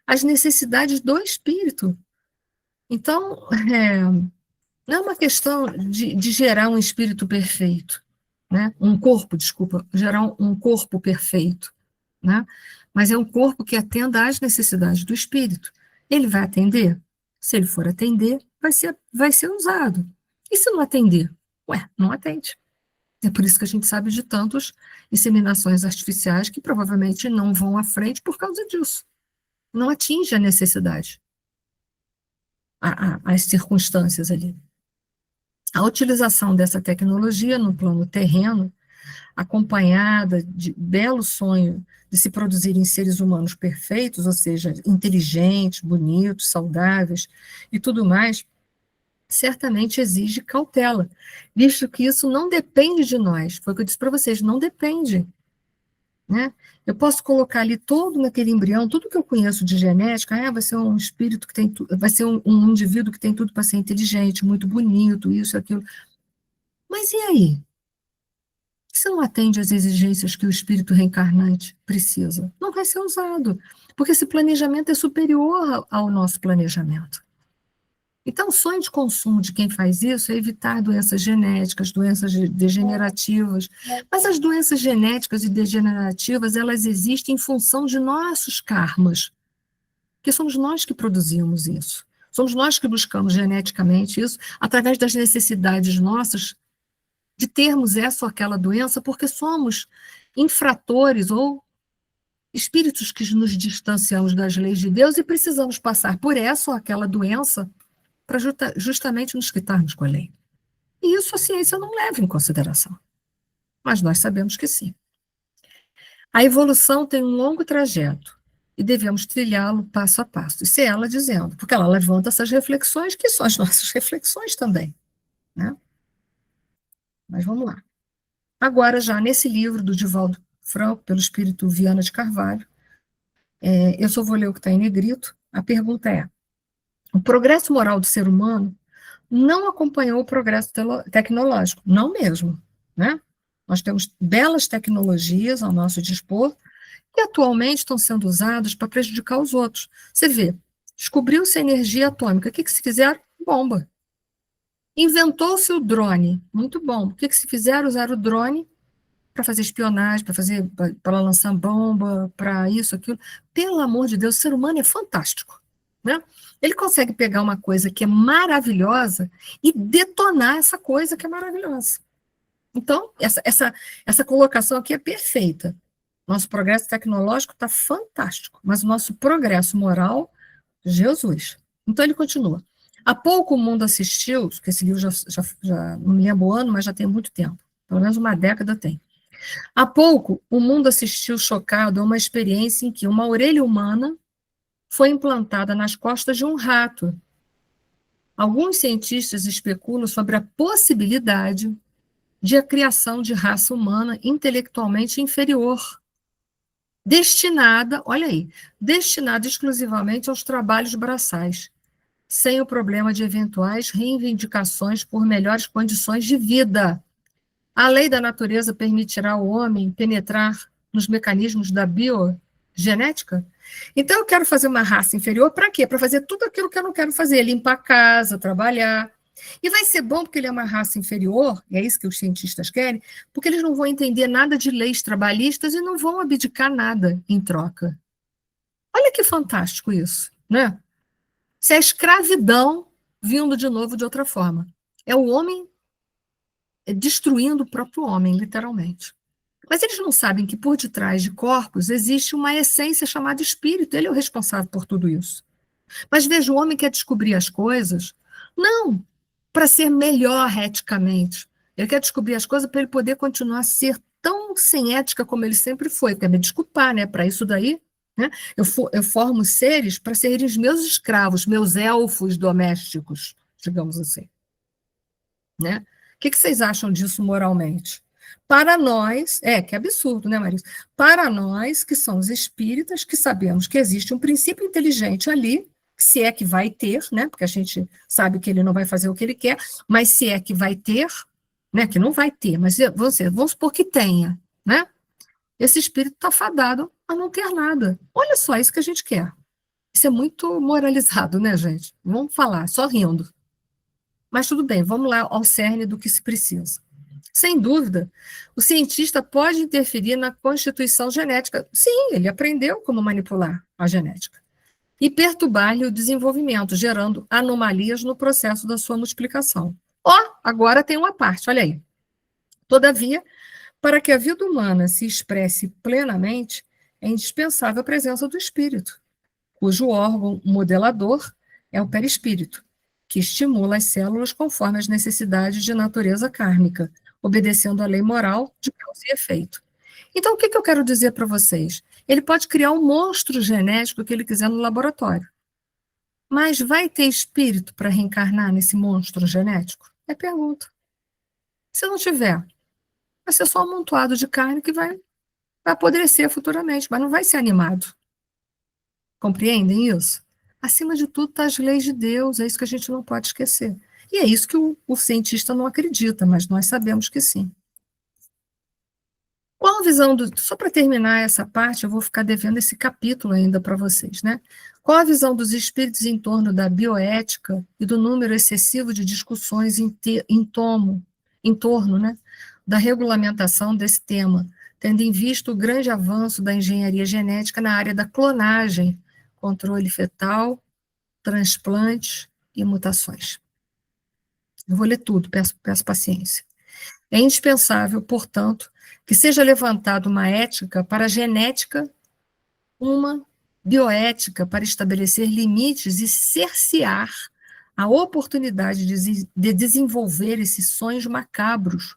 as necessidades do espírito. Então, não é uma questão de gerar um espírito perfeito, né? Gerar um corpo perfeito, né? Mas é um corpo que atenda às necessidades do espírito. Ele vai atender? Se ele for atender, vai ser usado. E se não atender? Não atende. É por isso que a gente sabe de tantas inseminações artificiais que provavelmente não vão à frente por causa disso. Não atinge a necessidade, as circunstâncias ali. A utilização dessa tecnologia no plano terreno, acompanhada de belo sonho de se produzirem seres humanos perfeitos, ou seja, inteligentes, bonitos, saudáveis e tudo mais, certamente exige cautela, visto que isso não depende de nós. Foi o que eu disse para vocês, não depende. Né? Eu posso colocar ali todo naquele embrião, tudo que eu conheço de genética, vai ser um espírito que tem tudo, vai ser um indivíduo que tem tudo para ser inteligente, muito bonito, isso, aquilo. Mas e aí? Se não atende às exigências que o espírito reencarnante precisa, não vai ser usado, porque esse planejamento é superior ao nosso planejamento. Então, o sonho de consumo de quem faz isso é evitar doenças genéticas, doenças degenerativas. Mas as doenças genéticas e degenerativas, elas existem em função de nossos karmas, porque somos nós que produzimos isso. Somos nós que buscamos geneticamente isso, através das necessidades nossas de termos essa ou aquela doença, porque somos infratores ou espíritos que nos distanciamos das leis de Deus e precisamos passar por essa ou aquela doença para justamente nos quitarmos com a lei. E isso a ciência não leva em consideração. Mas nós sabemos que sim. A evolução tem um longo trajeto e devemos trilhá-lo passo a passo. Isso é ela dizendo, porque ela levanta essas reflexões, que são as nossas reflexões também. Né? Mas vamos lá. Agora, já nesse livro do Divaldo Franco, pelo espírito Viana de Carvalho, eu só vou ler o que está em negrito. A pergunta é: o progresso moral do ser humano não acompanhou o progresso tecnológico, não mesmo, né? Nós temos belas tecnologias ao nosso dispor que atualmente estão sendo usadas para prejudicar os outros. Você vê, descobriu-se a energia atômica, o que se fizeram? Bomba. Inventou-se o drone, muito bom. O que se fizeram? Usar o drone para fazer espionagem, para lançar bomba, para isso, aquilo. Pelo amor de Deus, o ser humano é fantástico. Né? Ele consegue pegar uma coisa que é maravilhosa e detonar essa coisa que é maravilhosa. Então, essa colocação aqui é perfeita. Nosso progresso tecnológico está fantástico, mas o nosso progresso moral, Jesus. Então, ele continua. Há pouco o mundo assistiu, que esse livro já não me lembro o ano, mas já tem muito tempo, pelo menos uma década tem. Há pouco o mundo assistiu chocado a uma experiência em que uma orelha humana foi implantada nas costas de um rato. Alguns cientistas especulam sobre a possibilidade de a criação de raça humana intelectualmente inferior, destinada exclusivamente aos trabalhos braçais, sem o problema de eventuais reivindicações por melhores condições de vida. A lei da natureza permitirá ao homem penetrar nos mecanismos da biogenética? Então, eu quero fazer uma raça inferior para quê? Para fazer tudo aquilo que eu não quero fazer, limpar a casa, trabalhar. E vai ser bom porque ele é uma raça inferior, e é isso que os cientistas querem, porque eles não vão entender nada de leis trabalhistas e não vão abdicar nada em troca. Olha que fantástico isso, né? Se é escravidão vindo de novo de outra forma. É o homem destruindo o próprio homem, literalmente. Mas eles não sabem que por detrás de corpos existe uma essência chamada espírito, ele é o responsável por tudo isso. Mas veja, o homem quer descobrir as coisas, não para ser melhor eticamente, ele quer descobrir as coisas para ele poder continuar a ser tão sem ética como ele sempre foi. Quer me desculpar, né? Para isso daí, né? Eu formo seres para serem os meus escravos, meus elfos domésticos, digamos assim. Né? O que vocês acham disso moralmente? Para nós, que absurdo, né, Marisa? Para nós, que somos espíritas, que sabemos que existe um princípio inteligente ali, se é que vai ter, né? Porque a gente sabe que ele não vai fazer o que ele quer, mas se é que vai ter, né? Que não vai ter, mas vamos supor que tenha, né? Esse espírito está fadado a não ter nada. Olha só, isso que a gente quer. Isso é muito moralizado, né, gente? Vamos falar, só rindo. Mas tudo bem, vamos lá ao cerne do que se precisa. Sem dúvida, o cientista pode interferir na constituição genética. Sim, ele aprendeu como manipular a genética. E perturbar-lhe o desenvolvimento, gerando anomalias no processo da sua multiplicação. Agora tem uma parte, olha aí. Todavia, para que a vida humana se expresse plenamente, é indispensável a presença do espírito, cujo órgão modelador é o perispírito, que estimula as células conforme as necessidades de natureza kármica, obedecendo à lei moral de causa e efeito. Então, o que eu quero dizer para vocês? Ele pode criar um monstro genético que ele quiser no laboratório. Mas vai ter espírito para reencarnar nesse monstro genético? É pergunta. Se não tiver, vai ser só um amontoado de carne que vai apodrecer futuramente, mas não vai ser animado. Compreendem isso? Acima de tudo está as leis de Deus, é isso que a gente não pode esquecer. E é isso que o cientista não acredita, mas nós sabemos que sim. Qual a visão só para terminar essa parte, eu vou ficar devendo esse capítulo ainda para vocês, né? Qual a visão dos espíritos em torno da bioética e do número excessivo de discussões em torno, né, da regulamentação desse tema, tendo em vista o grande avanço da engenharia genética na área da clonagem, controle fetal, transplantes e mutações? Eu vou ler tudo, peço paciência. É indispensável, portanto, que seja levantada uma ética para a genética, uma bioética para estabelecer limites e cercear a oportunidade de desenvolver esses sonhos macabros,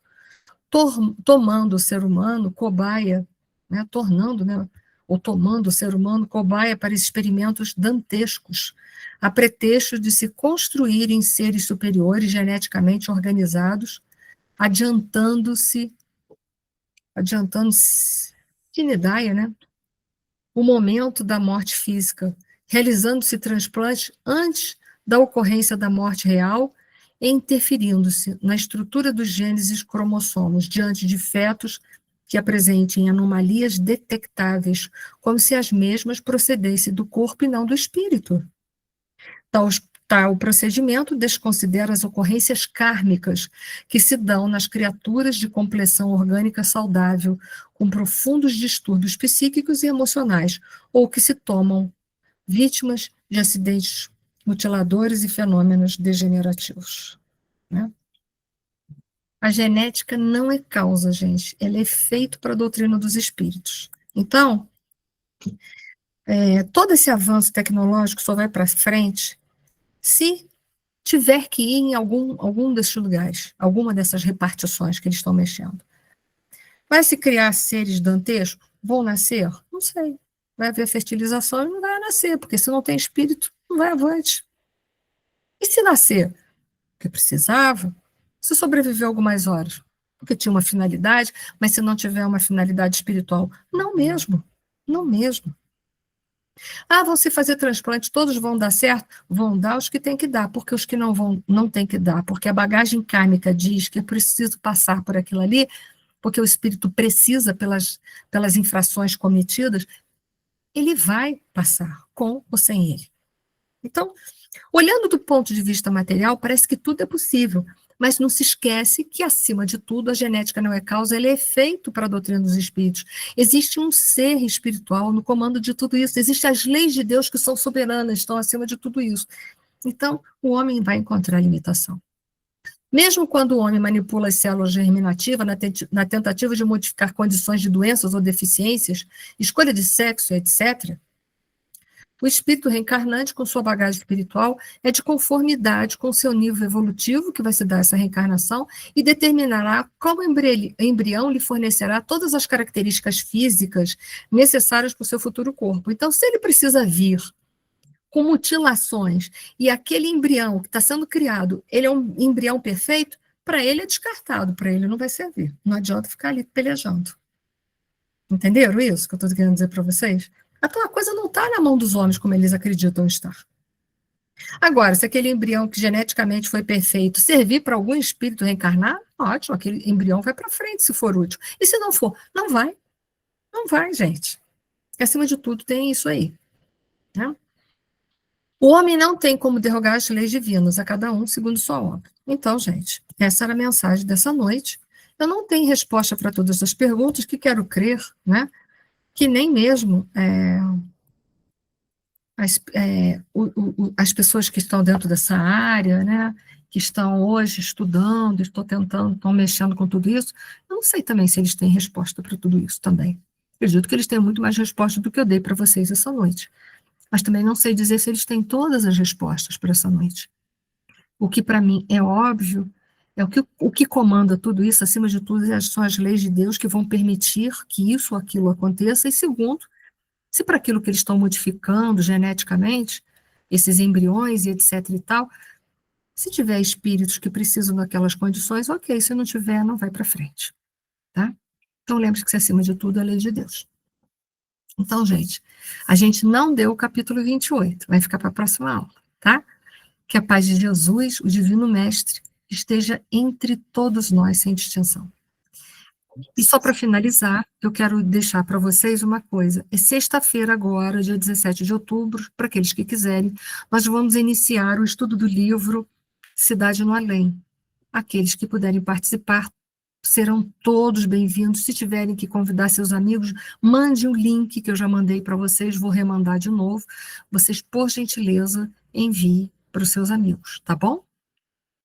tomando o ser humano cobaia, né, tomando o ser humano cobaia para experimentos dantescos, a pretexto de se construírem seres superiores geneticamente organizados, adiantando-se Tinidaia, né? O momento da morte física, realizando-se transplante antes da ocorrência da morte real e interferindo-se na estrutura dos genes e cromossomos diante de fetos que apresentem anomalias detectáveis, como se as mesmas procedessem do corpo e não do espírito. Tal procedimento desconsidera as ocorrências kármicas que se dão nas criaturas de complexão orgânica saudável, com profundos distúrbios psíquicos e emocionais, ou que se tomam vítimas de acidentes mutiladores e fenômenos degenerativos. Né? A genética não é causa, gente, ela é efeito para a doutrina dos espíritos. Então, todo esse avanço tecnológico só vai para frente se tiver que ir em algum desses lugares, alguma dessas repartições que eles estão mexendo. Vai se criar seres dantescos? Vão nascer? Não sei. Vai haver fertilização e não vai nascer, porque se não tem espírito, não vai avante. E se nascer? Porque precisava? Se sobreviver algumas horas? Porque tinha uma finalidade, mas se não tiver uma finalidade espiritual? Não mesmo. Não mesmo. Vão se fazer transplante, todos vão dar certo? Vão dar os que tem que dar, porque os que não vão, não tem que dar, porque a bagagem kármica diz que é preciso passar por aquilo ali, porque o espírito precisa pelas infrações cometidas, ele vai passar, com ou sem ele. Então, olhando do ponto de vista material, parece que tudo é possível, mas não se esquece que, acima de tudo, a genética não é causa, ela é efeito para a doutrina dos espíritos. Existe um ser espiritual no comando de tudo isso, existem as leis de Deus que são soberanas, estão acima de tudo isso. Então, o homem vai encontrar limitação. Mesmo quando o homem manipula as células germinativas na tentativa de modificar condições de doenças ou deficiências, escolha de sexo, etc., o espírito reencarnante, com sua bagagem espiritual, é de conformidade com seu nível evolutivo, que vai se dar essa reencarnação, e determinará qual embrião lhe fornecerá todas as características físicas necessárias para o seu futuro corpo. Então, se ele precisa vir com mutilações, e aquele embrião que está sendo criado, ele é um embrião perfeito, para ele é descartado, para ele não vai servir. Não adianta ficar ali pelejando. Entenderam isso que eu estou querendo dizer para vocês? Então a coisa não está na mão dos homens como eles acreditam estar. Agora, se aquele embrião que geneticamente foi perfeito servir para algum espírito reencarnar, ótimo, aquele embrião vai para frente se for útil. E se não for, não vai. Não vai, gente. Porque, acima de tudo, tem isso aí. Né? O homem não tem como derrogar as leis divinas, a cada um segundo sua obra. Então, gente, essa era a mensagem dessa noite. Eu não tenho resposta para todas as perguntas, que quero crer, né? Que nem mesmo as pessoas que estão dentro dessa área, né, que estão hoje estudando, estão mexendo com tudo isso, eu não sei também se eles têm resposta para tudo isso também. Acredito que eles têm muito mais resposta do que eu dei para vocês essa noite. Mas também não sei dizer se eles têm todas as respostas para essa noite. O que para mim é óbvio, é o que comanda tudo isso, acima de tudo, são as leis de Deus que vão permitir que isso ou aquilo aconteça, e segundo, se para aquilo que eles estão modificando geneticamente, esses embriões e etc e tal, se tiver espíritos que precisam daquelas condições, ok, se não tiver, não vai para frente, tá? Então lembre-se que, acima de tudo, é a lei de Deus. Então, gente, a gente não deu o capítulo 28, vai ficar para a próxima aula, tá? Que a paz de Jesus, o Divino Mestre, esteja entre todos nós, sem distinção. E só para finalizar, eu quero deixar para vocês uma coisa. É sexta-feira agora, dia 17 de outubro, para aqueles que quiserem, nós vamos iniciar o estudo do livro Cidade no Além. Aqueles que puderem participar serão todos bem-vindos. Se tiverem que convidar seus amigos, mande um link que eu já mandei para vocês, vou remandar de novo. Vocês, por gentileza, enviem para os seus amigos, tá bom?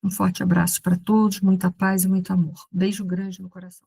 Um forte abraço para todos, muita paz e muito amor. Beijo grande no coração.